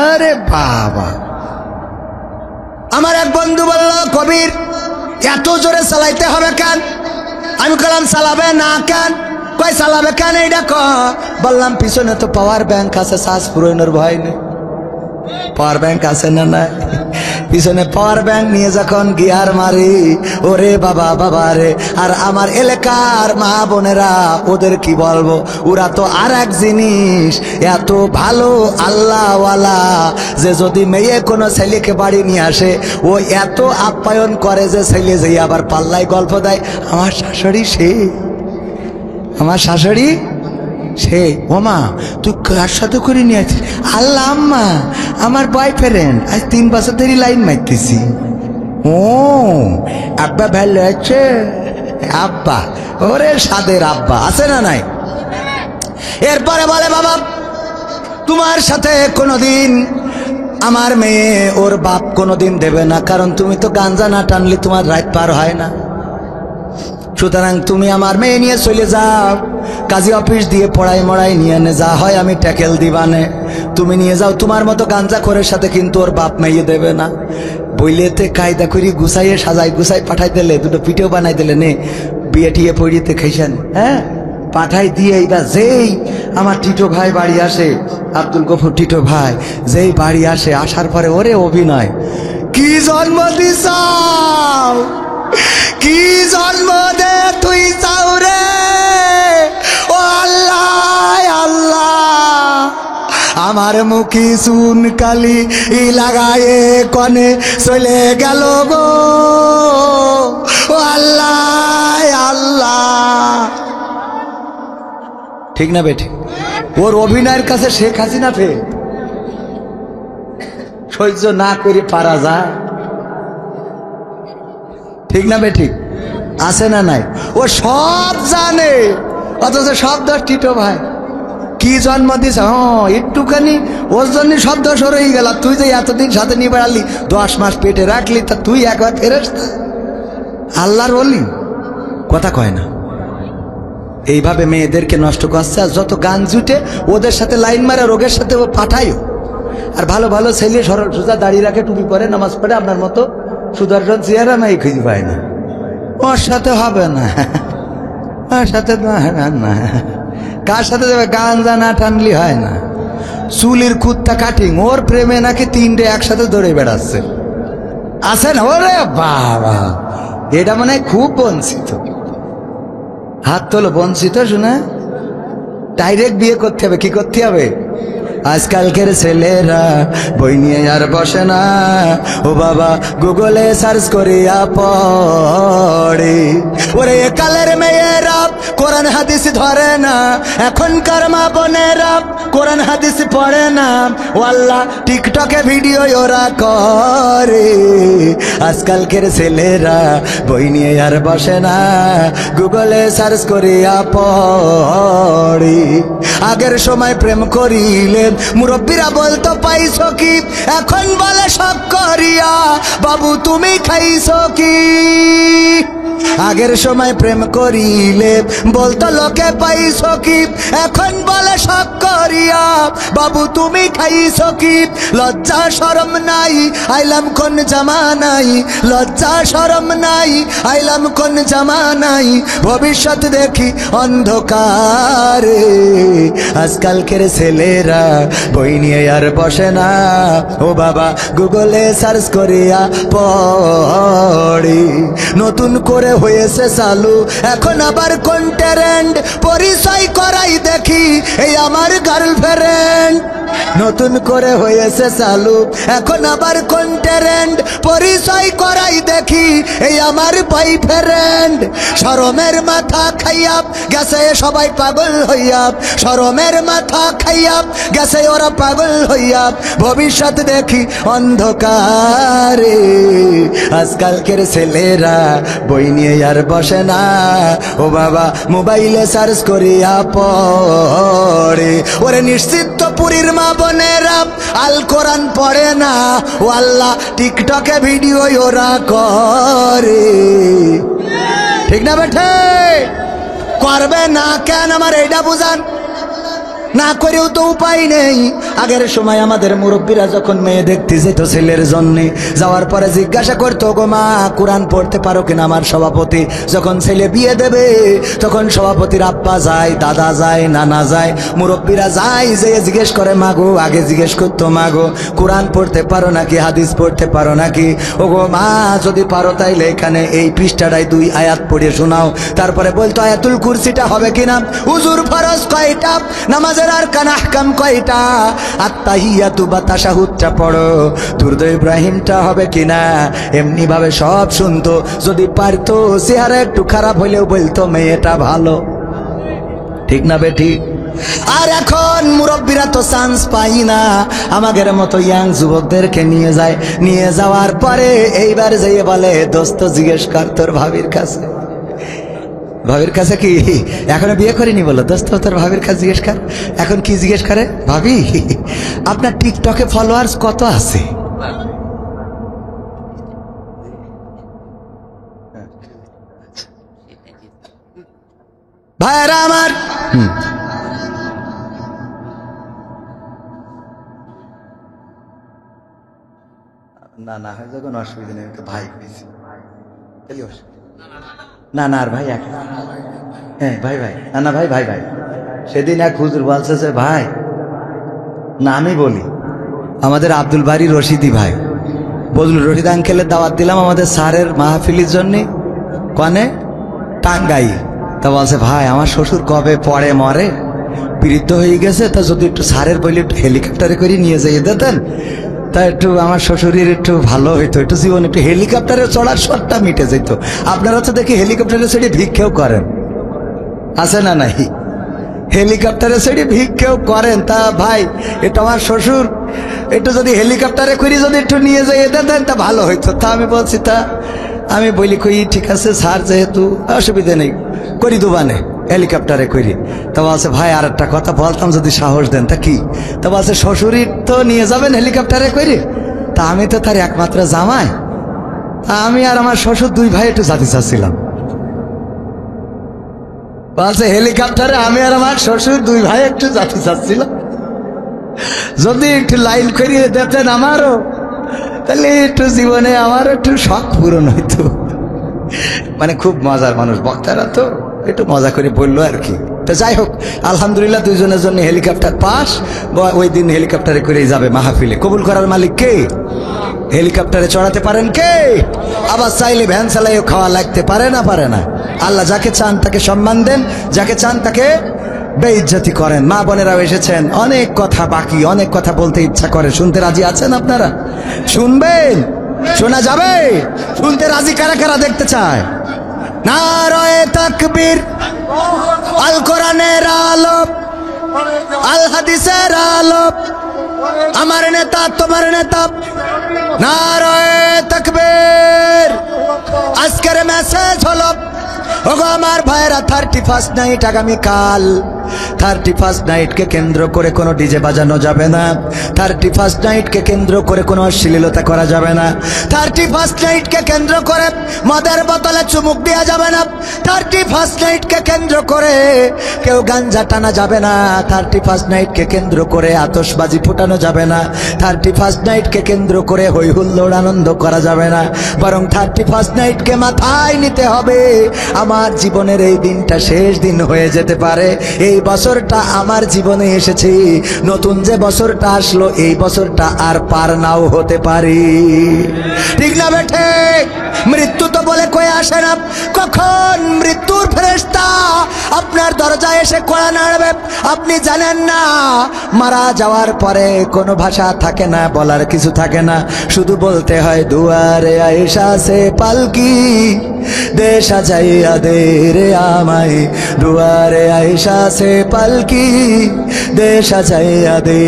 আরে বাবা, আমার এক বন্ধু বলল, কবির এত জোরে চালাইতে হবে কেন? আমি বললাম চালাবে না কেন? কয় চালাবে কেন এইটা ক? বললাম পিছনে তো পাওয়ার ব্যাংক আছে, শ্বাস পূরণের ভয় নেই। পাওয়ার ব্যাংক আছে না? না, পিছনে পাওয়ার ব্যাংক নিয়ে যখন গিয়ার মারি, ওরে বাবা বাবা রে। আর আমার এলাকার মা বোনেরা, ওদের কি বলবো, ওরা তো আর এক জিনিস, এত ভালো আল্লাহওয়ালা যে যদি মেয়ে কোনো ছেলেকে বাড়ি নিয়ে আসে, ও এত আপ্যায়ন করে যে ছেলে যে আবার পাল্লায় গল্প দেয়, আমার শাশুড়ি সে, আমার শাশুড়ি সে। ওমা তুই কার সাথে করে নিয়ে আসছিস? আল্লাহ আম্মা, আমার বয়ফ্রেন্ড, আজ 3 বছর ধরে লাইন মারতেছি। ও আব্বা ভালো আছে? আব্বা, ওরে সাদের আব্বা আছে না নাই? এরপরে বলে বাবা তোমার সাথে কোনোদিন আমার মেয়ে ওর বাপ কোনোদিন দেবে না, কারণ তুমি তো গাঞ্জা না টানলে তোমার রাত পার হয় না। সুতরাং তুমি আমার মেয়ে নিয়ে চলে যাও, কাজী অফিস দিয়ে পড়াই মড়াই নিয়ে নে, যা হয় আমি ট্যাকেল দিবানে, তুমি নিয়ে যাও। তোমার মতো গাঞ্জা খোরের সাথে কিন্তু ওর বাপ মেয়ে দেবে না। বইলেতে কায়দা করি গুছাইয়ে সাজাই গুছাই পাঠাই দিলে, দুটো পিঠেও বানাই দিলে, নে বিয়ে টিয়ে পড়িতে খাইছেন, হ্যাঁ পাঠাই দিয়ে। এইবার যেই আমার টিটো ভাই বাড়ি আসে, আব্দুল গফুর টিটো ভাই যেই বাড়ি আসে, আসার পরে ওরে অভিনয়, কি জন্ম দিছাও, কি জন্ম দে তুই চাও রে, ও আল্লাহ আল্লাহ, আমার মুখি চুন কালি লাগায়ে কনে চলে গেল গো, ও আল্লাহ আল্লাহ। ঠিক না বেঠিক? ওর অভিনয়ের কাছে শেখ হাসিনা ফেল, সহ্য না করে পারা যায়? ঠিক না বেঠিক? আছে না নাই? ও সব জানে, অথচ সব দোষ টিটো ভাই। কি জন্ম দিস, একটুখানি ওর জন্য সব দোষ হয়ে গেল। তুই যে এতদিন সাথে নিয়ে বেড়ালি, 10 মাস পেটে রাখলি, তা তুই একবার ফেরেশতা, আল্লাহর ওলি, কথা কয় না। এইভাবে মেয়েদেরকে নষ্ট করছে। আর যত গান জুটে ওদের সাথে লাইন মারা, রোগের সাথে ও পাঠায়ও। আর ভালো ভালো ছেলে সরল সোজা দাঁড়িয়ে রাখে, টুপি পরে, নামাজ পড়ে, আপনার মতো সুদর্শন চেহারা নাই খুঁজে পায় না, ওর সাথে হবে না, ওর সাথে না। কার সাথে যাবে? গাঞ্জা না টানলি হয় না। চুলির কুত্তা কাটিং, ওর প্রেমে নাকি 3টে একসাথে দৌড়ে বেড়াচ্ছে, আছে না? ওরে বাবা, এটা মনে হয় খুব বঞ্চিত। হাত তোলো, বঞ্চিত শুনে। ডাইরেক্ট বিয়ে করতে হবে। কি করতে হবে? আজকালকের ছেলেরা বই নিয়ে আর বসে না, ও বাবা গুগলে সার্চ করিয়া পড়ে। ওরে কালের মেয়েরা কোরআন হাদিস ধরে না, এখনকার মা বোনেরা কোরআন হাদিস পড়ে না, ও আল্লাহ টিকটকে ভিডিও ওরা করে। আজকালকের ছেলেরা বই নিয়ে আর বসে না, গুগলে সার্চ করিয়া পড়ে। আগের সময় প্রেম করিলে মুরব্বীরা বলতো পাইছো কি, এখন বলে শখ করিয়া বাবু তুমি খাইছো কি। আগের সময় প্রেম করিলে বলতো লোকে পাইছো কি, এখন বলে শখ করিয়া বাবু তুমি খাইছো কি। লজ্জা শরম নাই, আইলাম কোন জামানাই, লজ্জা শরম নাই, আইলাম কোন জামানাই, ভবিষ্যৎ দেখি অন্ধকারে। আজকালকের ছেলেরা বই নিয়ে আর বসে না, ও বাবা গুগলে সার্চ করিয়া পড়ে। নতুন করে হয়েছে চালু এখন আবার কোন ট্রেন্ড, পরিচয় করাই দেখি এই আমার গার্লফ্রেন্ড। নতুন করে হয়েছে চালু এখন আবার কোন ট্রেন্ড, পরিচয় করাই দেখি এই আমার বয়ফ্রেন্ড। শরমের মাথা খাইয়া গেছে সবাই পাগল হইয়া, শরমের মাথা খাইয়া গেছে ওরা পাগল হইয়া, ভবিষ্যৎ দেখি অন্ধকারে। আজকালকের ছেলেরা বই নিয়ে আর বসে না, ও বাবা মোবাইলে সার্চ করিয়া পড়ে। ওরে নিশ্চিত পুরীর মা বোনেরা আল কোরআন পড়ে না, ও আল্লাহ টিকটকে ভিডিও ওরা করে। ঠিক না বেঠে? করবে না কেন? আমার এইটা বুঝান। না করেও তো উপায় নেই। আগের সময় আমাদের মুরব্বীরা যখন মেয়ে দেখতে যেত ছেলের জন্য, যাওয়ার পরে জিজ্ঞাসা করতো, গো মা কোরআন পড়তে পারো কিনা আমার সভাপতি। যখন ছেলে বিয়ে দেবে তখন সভাপতির আব্বা যায়, দাদা যায়, নানা যায়, মুরব্বীরা যায়, যে জিজ্ঞেস করে মাগো, আগে জিজ্ঞেস করতো মাগো কোরআন পড়তে পারো নাকি, হাদিস পড়তে পারো নাকি। ও গো মা যদি পারো তাইলে এখানে এই পৃষ্ঠাটায় 2 আয়াত পড়ে শোনাও। তারপরে বলতো আয়াতুল কুরসিটা হবে কিনা, হুজুর ফরজ কয়টা, নামাজের আরকান আহকাম কয়টা, আত্তাহিয়াতু বা তাশাহুদটা পড়ো, দুরূদ ইব্রাহিমটা হবে কিনা। এমনি ভাবে সব শুনতো। যদি পারতো চেহারা একটু খারাপ হইলেও বলতো মেয়েটা ভালো। ঠিক না বেঠিক? আর এখন মুরব্বীরা তো চান্স পাই না, আমাদের মতো ইয়াং যুবকদেরকে নিয়ে যায়, নিয়ে যাওয়ার পরে এইবার যেয়ে বলে দোস্ত জিজ্ঞেস কর তোর ভাবির কাছে। ভাবির কাছে কি এখনো বিয়ে করিনি, বলো দোস্ত তোর ভাবির কাছে জিজ্ঞেস কর। এখন কি জিজ্ঞেস করে, ভাবি আপনার টিকটকে ফলোয়ার্স কত আছে? ভাইরা আমার, না না হয় যখন অসুবিধা নেই, ভাই না না আর ভাই এক, হ্যাঁ ভাই ভাই, না না ভাই ভাই ভাই। সেদিন এক হুজুর বলছে যে ভাই, না আমি বলি, আমাদের আব্দুল বারী রশিদি ভাই, বজলুর রশিদ আঙ্কেলের দাওয়াত দিলাম আমাদের স্যারের মাহফিলের জন্যে, কনে টাঙ্গাই। তা বলছে ভাই আমার শ্বশুর কবে পড়ে মরে, বৃদ্ধ হয়ে গেছে, তা যদি একটু স্যারের বলে একটু হেলিকপ্টারে করে নিয়ে যাইয়ে দিতেন, তা একটু আমার শ্বশুরের একটু ভালো হইতো, একটু জীবন একটু হেলিকপ্টারে চড়ার শটটা মিটে যেত। আপনারা তো দেখি হেলিকপ্টারে চড়ে ভিক্ষেও করেন, আছে না নাই? হেলিকপ্টারে চড়ে ভিক্ষেও করেন। তা ভাই এটা আমার শ্বশুর একটু যদি হেলিকপ্টারে করে যদি একটু নিয়ে যাইয়ে দিতেন তা ভালো হইতো। তা আমি বলছি, তা আমি বলি কই ঠিক আছে স্যার, যেহেতু অসুবিধা নেই করি দুবানে হেলিকপ্টারে করি। তা বলছে ভাই আর একটা কথা বলতাম যদি সাহস দেন। তা কি? তা বলছে শ্বশুরই তো নিয়ে যাবেন হেলিকপ্টারে করে, তা আমি তো তার একমাত্র জামাই, তা আমি আর আমার শ্বশুর 2 ভাই একটু যেতে চাচ্ছিলাম। বলছে হেলিকপ্টারে আমি আর আমার শ্বশুর 2 ভাই একটু যেতে চাচ্ছিলাম, যদি একটু লাইন করিয়ে দিতেন আমারও, তাহলে একটু জীবনে আমার একটু শখ পূরণ হইতো। মানে খুব মজার মানুষ বক্তারা, তো একটু মজা করে বললো আর কি। তো যাই হোক, আলহামদুলিল্লাহ 2 জনের জন্য হেলিকপ্টার পাস। ওই দিন হেলিকপ্টারে করেই যাবে মাহফিলে। কবুল করার মালিক কে? হেলিকপ্টারে চড়াতে পারেন কে? আবার চাইলে ভ্যান চালাইও খাওয়া লাগতে পারে না, পারে না? আল্লাহ যাকে চান তাকে সম্মান দেন, যাকে চান তাকে বেইজ্জতি করেন। মা বোনেরাও এসেছেন, অনেক কথা বাকি, অনেক কথা বলতে ইচ্ছা করে। শুনতে রাজি আছেন আপনারা? শুনবেন? শোনা যাবে? শুনতে রাজি কারা কারা দেখতে চায়? নারায়ে তাকবীর, আল কোরআনের আলো, আল হাদিসের আলো, আমার নেতা তোমার নেতা, নারায়ে তাকবীর। আজকের মেসেজ হলো, ওগো আমার ভাইয়েরা, 31st নাইট আগামীকাল। 31st নাইটকে কেন্দ্র করে কোনো ডিজে বাজানো যাবে না। 31st নাইটকে কেন্দ্র করে কোনো অশ্লীলতা করা যাবে না। 31st নাইটকে কেন্দ্র করে মদের বোতলে চুমুক দেওয়া যাবে না। 31st নাইটকে কেন্দ্র করে কেউ গাঞ্জা টানা যাবে না। 31st নাইটকে কেন্দ্র করে আতশবাজি ফুটানো যাবে না। 31st নাইটকে কেন্দ্র করে হই হুল্লোড় আনন্দ করা যাবে না। বরং 31st নাইটকে মাথায় নিতে হবে, আমার জীবনের এই দিনটা শেষ দিন হয়ে যেতে পারে। এই বছরটা আমার জীবনে এসেছে, নতুন যে বছরটা আসলো এই বছরটা আর পার নাও হতে পারে। ঠিক না বেঠে? মৃত্যু তো বলে কয়ে আসে না। কখন মৃত্যুর ফেরেশতা আপনার দরজায় এসে কড়া নাড়বে আপনি জানেন না। মারা যাওয়ার পরে কোনো ভাষা থাকে না, বলার কিছু থাকে না, শুধু বলতে হয় দুয়ারে আয়েশা সে পালকি দে সাজাইয়া দে রে আমায়, দুয়ারে আয়েশা সে পালকি দে সাজাইয়া দে।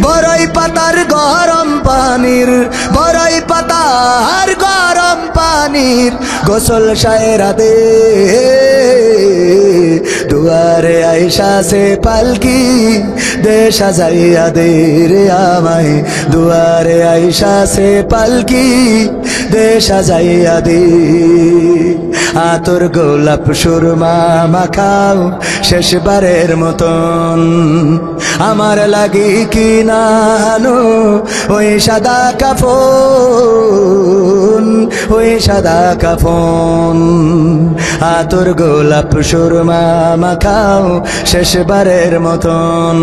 বড়ই পাতার গরম পানির, বড়ই পাতার গরম পানির গোসল সায়রা দে, দুয়ারে আয়েশা সে পালকি দে সাজাইয়া দে রে আমায়, দুয়ারে আয়েশা সে পালকি দে সাজাইয়া দে। আতর গোলাপ সুরমা মাখাও শেষবারের মতন, আমার লাগি কি নানো ওই সাদা কাফন, ওই সাদা কাফন। আতর গোলাপ সুরমা মাখাও শেষবারের মতন,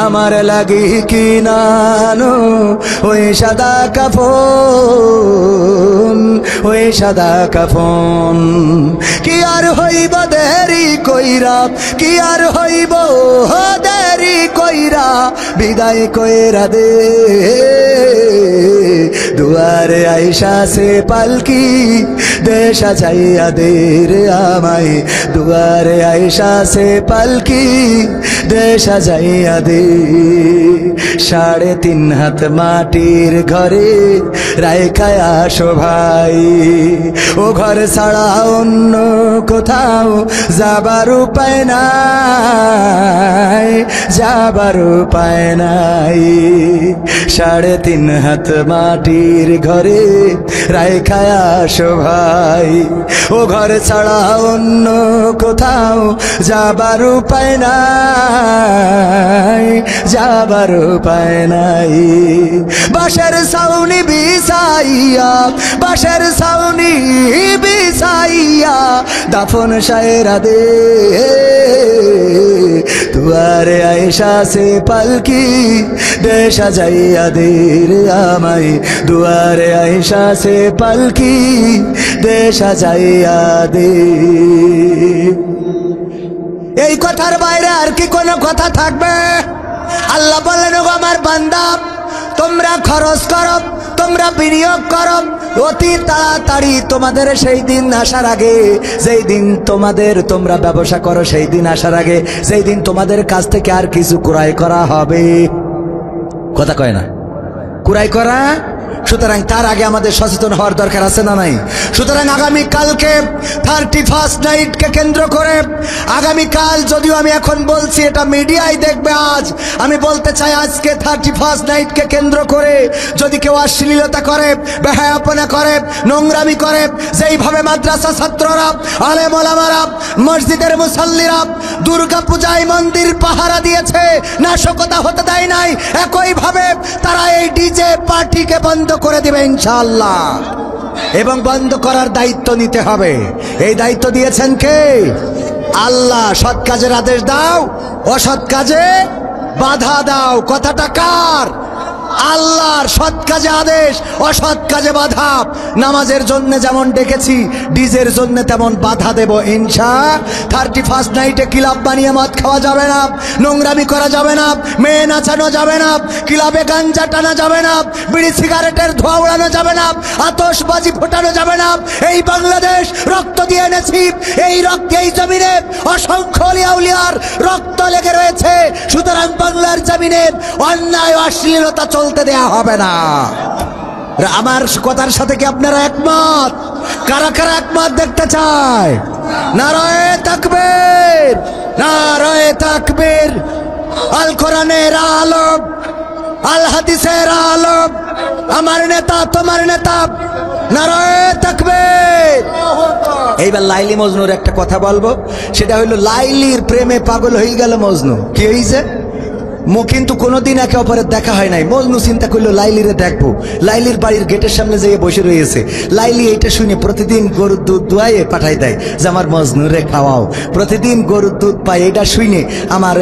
আমার লাগি কি নানো ওই সাদা কাফন, ওই সাদা কাফন। কি আর হইব দেরি কইরা, কি আর হইব দেরি কইরা, বিদায় কইরা দে দুয়ারে আইসা সে পালকি, দেশা যাইয়া দে রে আমায়, দুয়ারে আইসা সে পালকি, দেশা যাইয়া দে। 3.5 হাত মাটির ঘরে রাইখায় আসো ভাই, ও ঘর ছাড়া অন্য কোথাও যাবার উপায় নাই, যাবার উপায় নাই। 3.5 হাত মাটির ঘরে রাইখায় আসো ভাই, ও ঘর ছাড়া অন্য কোথাও যাবার উপায় নাই, যাবার উপায় নাই। বাঁশের ছাউনি বিছাইয়া, বাঁশের ছাউনি বিছাইয়া, দাফন সায়রা দে দুয়ারে আইসা সে পালকি, দেশা যাইয়া দে রে আমায়, দুয়ারে আইসা সে পালকি, দেশা যাইয়া দে। এই কথার বাইরে আর কি কোনো কথা থাকবে? আল্লাহ বলেন, ও আমার বান্দা, তোমরা খরচ করো, তোমরা বিনিয়োগ করো অতি তাড়াতাড়ি তোমাদের সেই দিন আসার আগে, যেই দিন তোমরা ব্যবসা করো সেই দিন আসার আগে, যেই দিন তোমাদের কাছ থেকে আর কিছু ক্রয় করা হবে। কথা কয় না ক্রয় করা। সুতরাং তার আগে আমাদের সচেতন হওয়ার দরকার আছে না নাই? সুতরাং আগামীকালকে 31st নাইটকে কেন্দ্র করে, আগামীকাল যদিও আমি এখন বলছি এটা মিডিয়ায় দেখবে, আজ আমি বলতে চাই আজকে 31st নাইটকে কেন্দ্র করে যদি কেউ অশ্লীলতা করে, বেহায়াপনা করে, নোংরামি করে, যেইভাবে মাদ্রাসা ছাত্ররা, আলেম ওলামারা, মসজিদের মুসাল্লিরা দুর্গা পূজায় মন্দির পাহারা দিয়েছে, নাশকতা হতে দেয় নাই, একইভাবে তারা এই ডিজে পার্টিকে বন্ধ করে দিবে ইনশাআল্লাহ। এবং বন্ধ করার দায়িত্ব নিতে হবে। এই দায়িত্ব দিয়েছেন কে? আল্লাহ। সৎ কাজের আদেশ দাও, অসৎ কাজে বাধা দাও। কথাটা কার? আল্লাহর। সৎ কাজে আদেশ, অসৎ কাজে বাধা। নামাজের জন্য যেমন ডেকেছি, ডিজের জন্য তেমন বাধা দেব ইনশা। 31st নাইটে ক্লাব বানিয়ে মদ খাওয়া যাবে না, নোংরামি করা যাবে না, মেয়ে নাচানো যাবে না, ক্লাবে গাঞ্জা টানা যাবে না, বিড়ি সিগারেটের ধোঁয়া উড়ানো যাবে না, আতশবাজি ফোটানো যাবে না। এই বাংলাদেশ রক্ত দিয়ে এনেছি, এই রক্ত, এই জমিনে অসংখ্য আউলিয়া উলিয়ার রক্ত লেগে রয়েছে। সুতরাং বাংলার জমিনে অন্যায় অশ্লীলতা চলতে দেয়া হবে না। আমার কথার সাথে কি আপনারা একমত? কারা কারা একমত দেখতে চায়? নারায়ে তাকবীর, নারায়ে তাকবীর। আল কোরআনের আলোক, আল হাদিসের আলোক, আমার নেতা তোমার নেতা, নারায়ে তাকবীর। এইবার লাইলি মজনুর একটা কথা বলবো, সেটা হইলো লাইলির প্রেমে পাগল হয়ে গেল মজনু। কি হয়েছে? কিন্তু কোনোদিন একে অপরের দেখা হয় নাই। মজনু চিন্তা করলো লাইলিরে দেখবো। লাইলির বাড়ির গেটের সামনে যেয়ে বসে রয়েছে। লাইলি এইটা শুনে প্রতিদিন গরুর দুধ দুয়াইয়ে পাঠাই দেয় যে আমার মজনুরে খাওয়াও। প্রতিদিন গরুর দুধ পাই। এটা শুনে আমার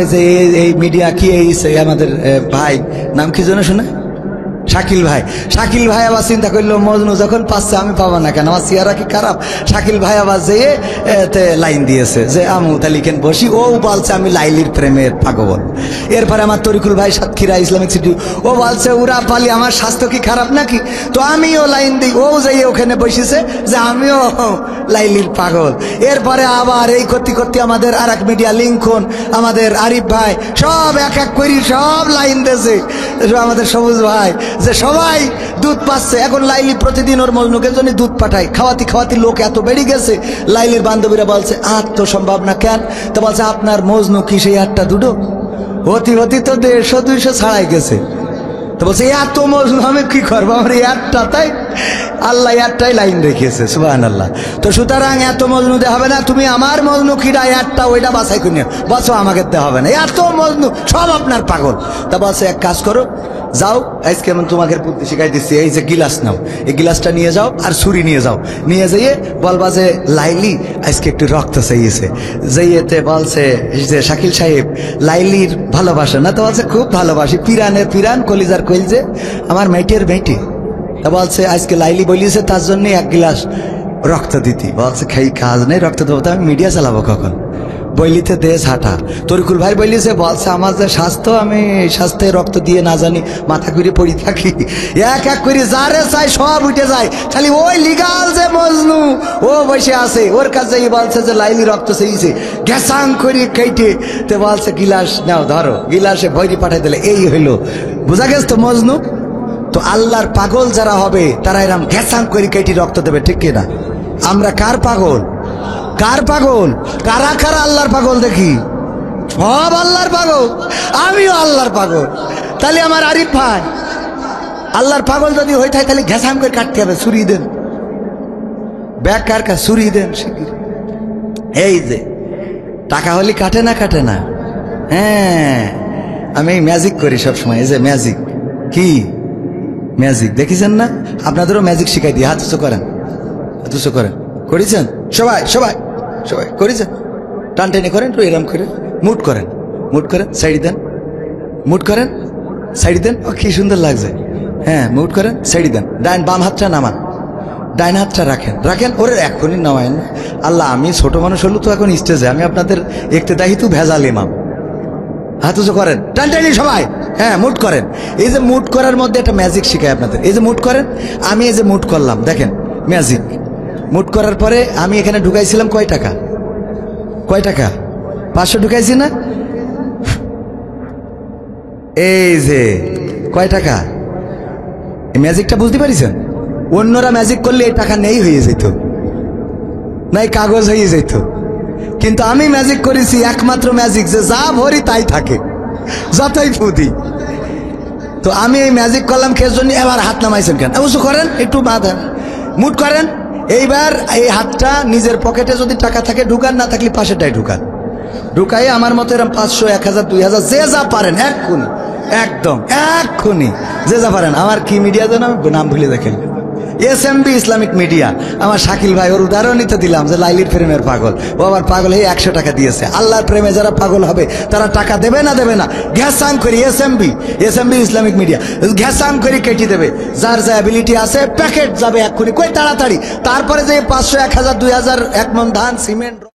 এই মিডিয়া কি আমাদের ভাই নাম কি যেন শুনে, শাকিল ভাই। শাকিল ভাই আবার চিন্তা করলো মজনু যখন পাচ্ছে আমি পাবো না কেন, আমার চেহারা কি খারাপ? শাকিল ভাই আবার যেয়ে লাইন দিয়েছে যে আমু তালিকেন বসি। ও বলছে আমি লাইলির প্রেমের পাগল। এরপরে আমার তরিকুল ভাই সাতক্ষীরা ইসলামিক সিটি, ও বলছে ওরা পালি আমার স্বাস্থ্য কি খারাপ নাকি, তো আমিও লাইন দিই। ও যাই ওখানে বসেছে যে আমিও লাইলির পাগল। এরপরে আবার এই করতে করতে আমাদের আর এক মিডিয়া লিঙ্কন, আমাদের আরিফ ভাই, সব এক এক করি সব লাইন দিয়েছে। আমাদের সবুজ ভাই যে সবাই দুধ পাচ্ছে। এখন লাইলি প্রতিদিন ওর মজনুকে জন্য দুধ পাঠায়। খাওয়াতে খাওয়াতে লোক এত বেড়ে গেছে। লাইলির বান্ধবীরা বলছে আত্মসম্ভব না কেন, তো বলছে আপনার মজনু কি সেই 8টা দুটো হতি হতি তো 150-200 ছাড়াই গেছে। তো বলছে এত মজনু আমি কি করবো, আমার 1টা তাই আল্লাহ একটাই লাইন রেখেছে, সুবহানাল্লাহ। তো সুতরাং এত মজনু দে হবে না, তুমি আমার মজনু কিরা একটা ওইটা বাছাই করে নিও, বসো আমাকে দে হবে না, এত মজনু সব আপনার পাগল। তা বলছে এক কাজ করো, যাও আজকে আমি তোমাকে বুদ্ধি শিখাই দিচ্ছি, এই যে গিলাস নাও, এই গিলাসটা নিয়ে যাও আর ছুরি নিয়ে যাও, নিয়ে যেয়ে বলবা যে লাইলি আজকে একটু রক্ত চাইছে। যেয়েতে বলছে যে শাকিল সাহেব লাইলির ভালোবাসা না? তো বলছে খুব ভালোবাসি, পিরানের পিরান, কলিজার কলিজে, আমার মেয়েটের মেয়েটে। তা বলছে আজকে লাইলি বলিয়েছে তার জন্য এক গিলাস রক্ত দিতি। বলছে খাই কাজ নেই, রক্ত দেবো তো আমি মিডিয়া চালাবো কখন, বইলিতে দেশ হাঁটা। তরিকুল ভাই বলিছে, বলছে আমার যে স্বাস্থ্য, আমি স্বাস্থ্যে রক্ত দিয়ে না জানি মাথা ঘুরে পড়ি থাকি, এক এক করে যারে চাই সব উঠে যায়, খালি ওই লিগাল যে মজনু ও বসে আছে, ওর কাছে বলছে যে লাইলি রক্ত চেয়েছে, গ্যাসাং করে কেটে তে বলছে গিলাস নাও ধরো, গিলাসে ভৈরি পাঠাই দিলে, এই হইলো, বোঝা গেছে তো মজনু। তো আল্লাহর পাগল যারা হবে তারা এরম গ্যাসাং করে কেটে রক্ত দেবে, ঠিক কিনা? আমরা কার পাগল? কার পাগল? কারা কারা আল্লাহর পাগল দেখি? সব আল্লাহর পাগল, আমিও আল্লাহর পাগল। তাহলে আমার আরিফ ভাই আল্লাহর পাগল যদি হয়ে থাকে, তাহলে ঘেসাম করে কাটতে হবে, ছুরি দেন, ব্যাগ কার কা ছুরি দেন। এই যে টাকা হলে কাটে না, কাটে না? হ্যাঁ, আমি ম্যাজিক করি সবসময়, এই যে ম্যাজিক, কি ম্যাজিক দেখেছেন না? আপনাদেরও ম্যাজিক শিখাই দিই, হাত উঁচু করেন, হাত উঁচু করেন, করেছেন সবাই? সবাই সবাই করেছেন? টান টেনে করেন, তো এরম করে মুট করেন, মুট করেন, সাইড দেন, মুট করেন, সাইড দেন, ও কি সুন্দর লাগছে। হ্যাঁ, মুট করেন, সাইড দেন, ডাইন বাম হাতটা নামান, ডাইন হাতটা রাখেন, রাখেন, ওরে এখনই নামায়েন না। আল্লাহ, আমি ছোট মানুষ হলো তো এখন স্টেজে, আমি আপনাদের একটু দাহি তো ভেজাল ইমাম। হাত উঁচু করেন, টান টানি সবাই, হ্যাঁ মুট করেন। এই যে মুট করার মধ্যে একটা ম্যাজিক শিখাই আপনাদের, এই যে মুট করেন, আমি এই যে মুট করলাম, দেখেন ম্যাজিক। মুট করার পরে আমি এখানে ঢুকাইছিলাম কয় টাকা? কয় টাকা? 500 ঢুকাইছি না? এই যে কয় টাকা? এই ম্যাজিকটা বুঝতে পারিছেন? অন্যরা ম্যাজিক করলে এই টাকা নেই হয়ে যেত, নাই কাগজ হয়ে যেত, কিন্তু আমি ম্যাজিক করেছি, একমাত্র ম্যাজিক যে যা ভরি তাই থাকে, যতই ফুদি। তো আমি এই ম্যাজিক করলাম কে জন্য? এবার হাত নামাইছেন কেন? উঁচু করেন, একটু মাথা মুট করেন। এইবার এই হাতটা নিজের পকেটে যদি টাকা থাকে ঢুকান, না থাকলে পাশেটাই ঢুকান, ঢুকাই আমার মতো এরকম 500, 1000, 2000 যে যা পারেন, এক্ষুনি, একদম এক্ষুনি যে যা পারেন। আমার কি মিডিয়া যেন নাম ভুলে দেখেন, SMB ইসলামিক মিডিয়া, আমার শাকিল ভাই, ওর উদাহরণই তো দিলাম যে লাইলির প্রেমের পাগল, ও আবার পাগল হয়ে 100 টাকা দিয়েছে। আল্লাহর প্রেমে যারা পাগল হবে তারা টাকা দেবে না? দেবে না? ঘ্যাসাং করি SMB ইসলামিক মিডিয়া ঘ্যাসাং করে কেটে দেবে, যার যা অ্যাবিলিটি আছে প্যাকেট যাবে এক্ষুনি, কই তাড়াতাড়ি। তারপরে যে 500, 1000, 2000, 1 মণ ধান, সিমেন্ট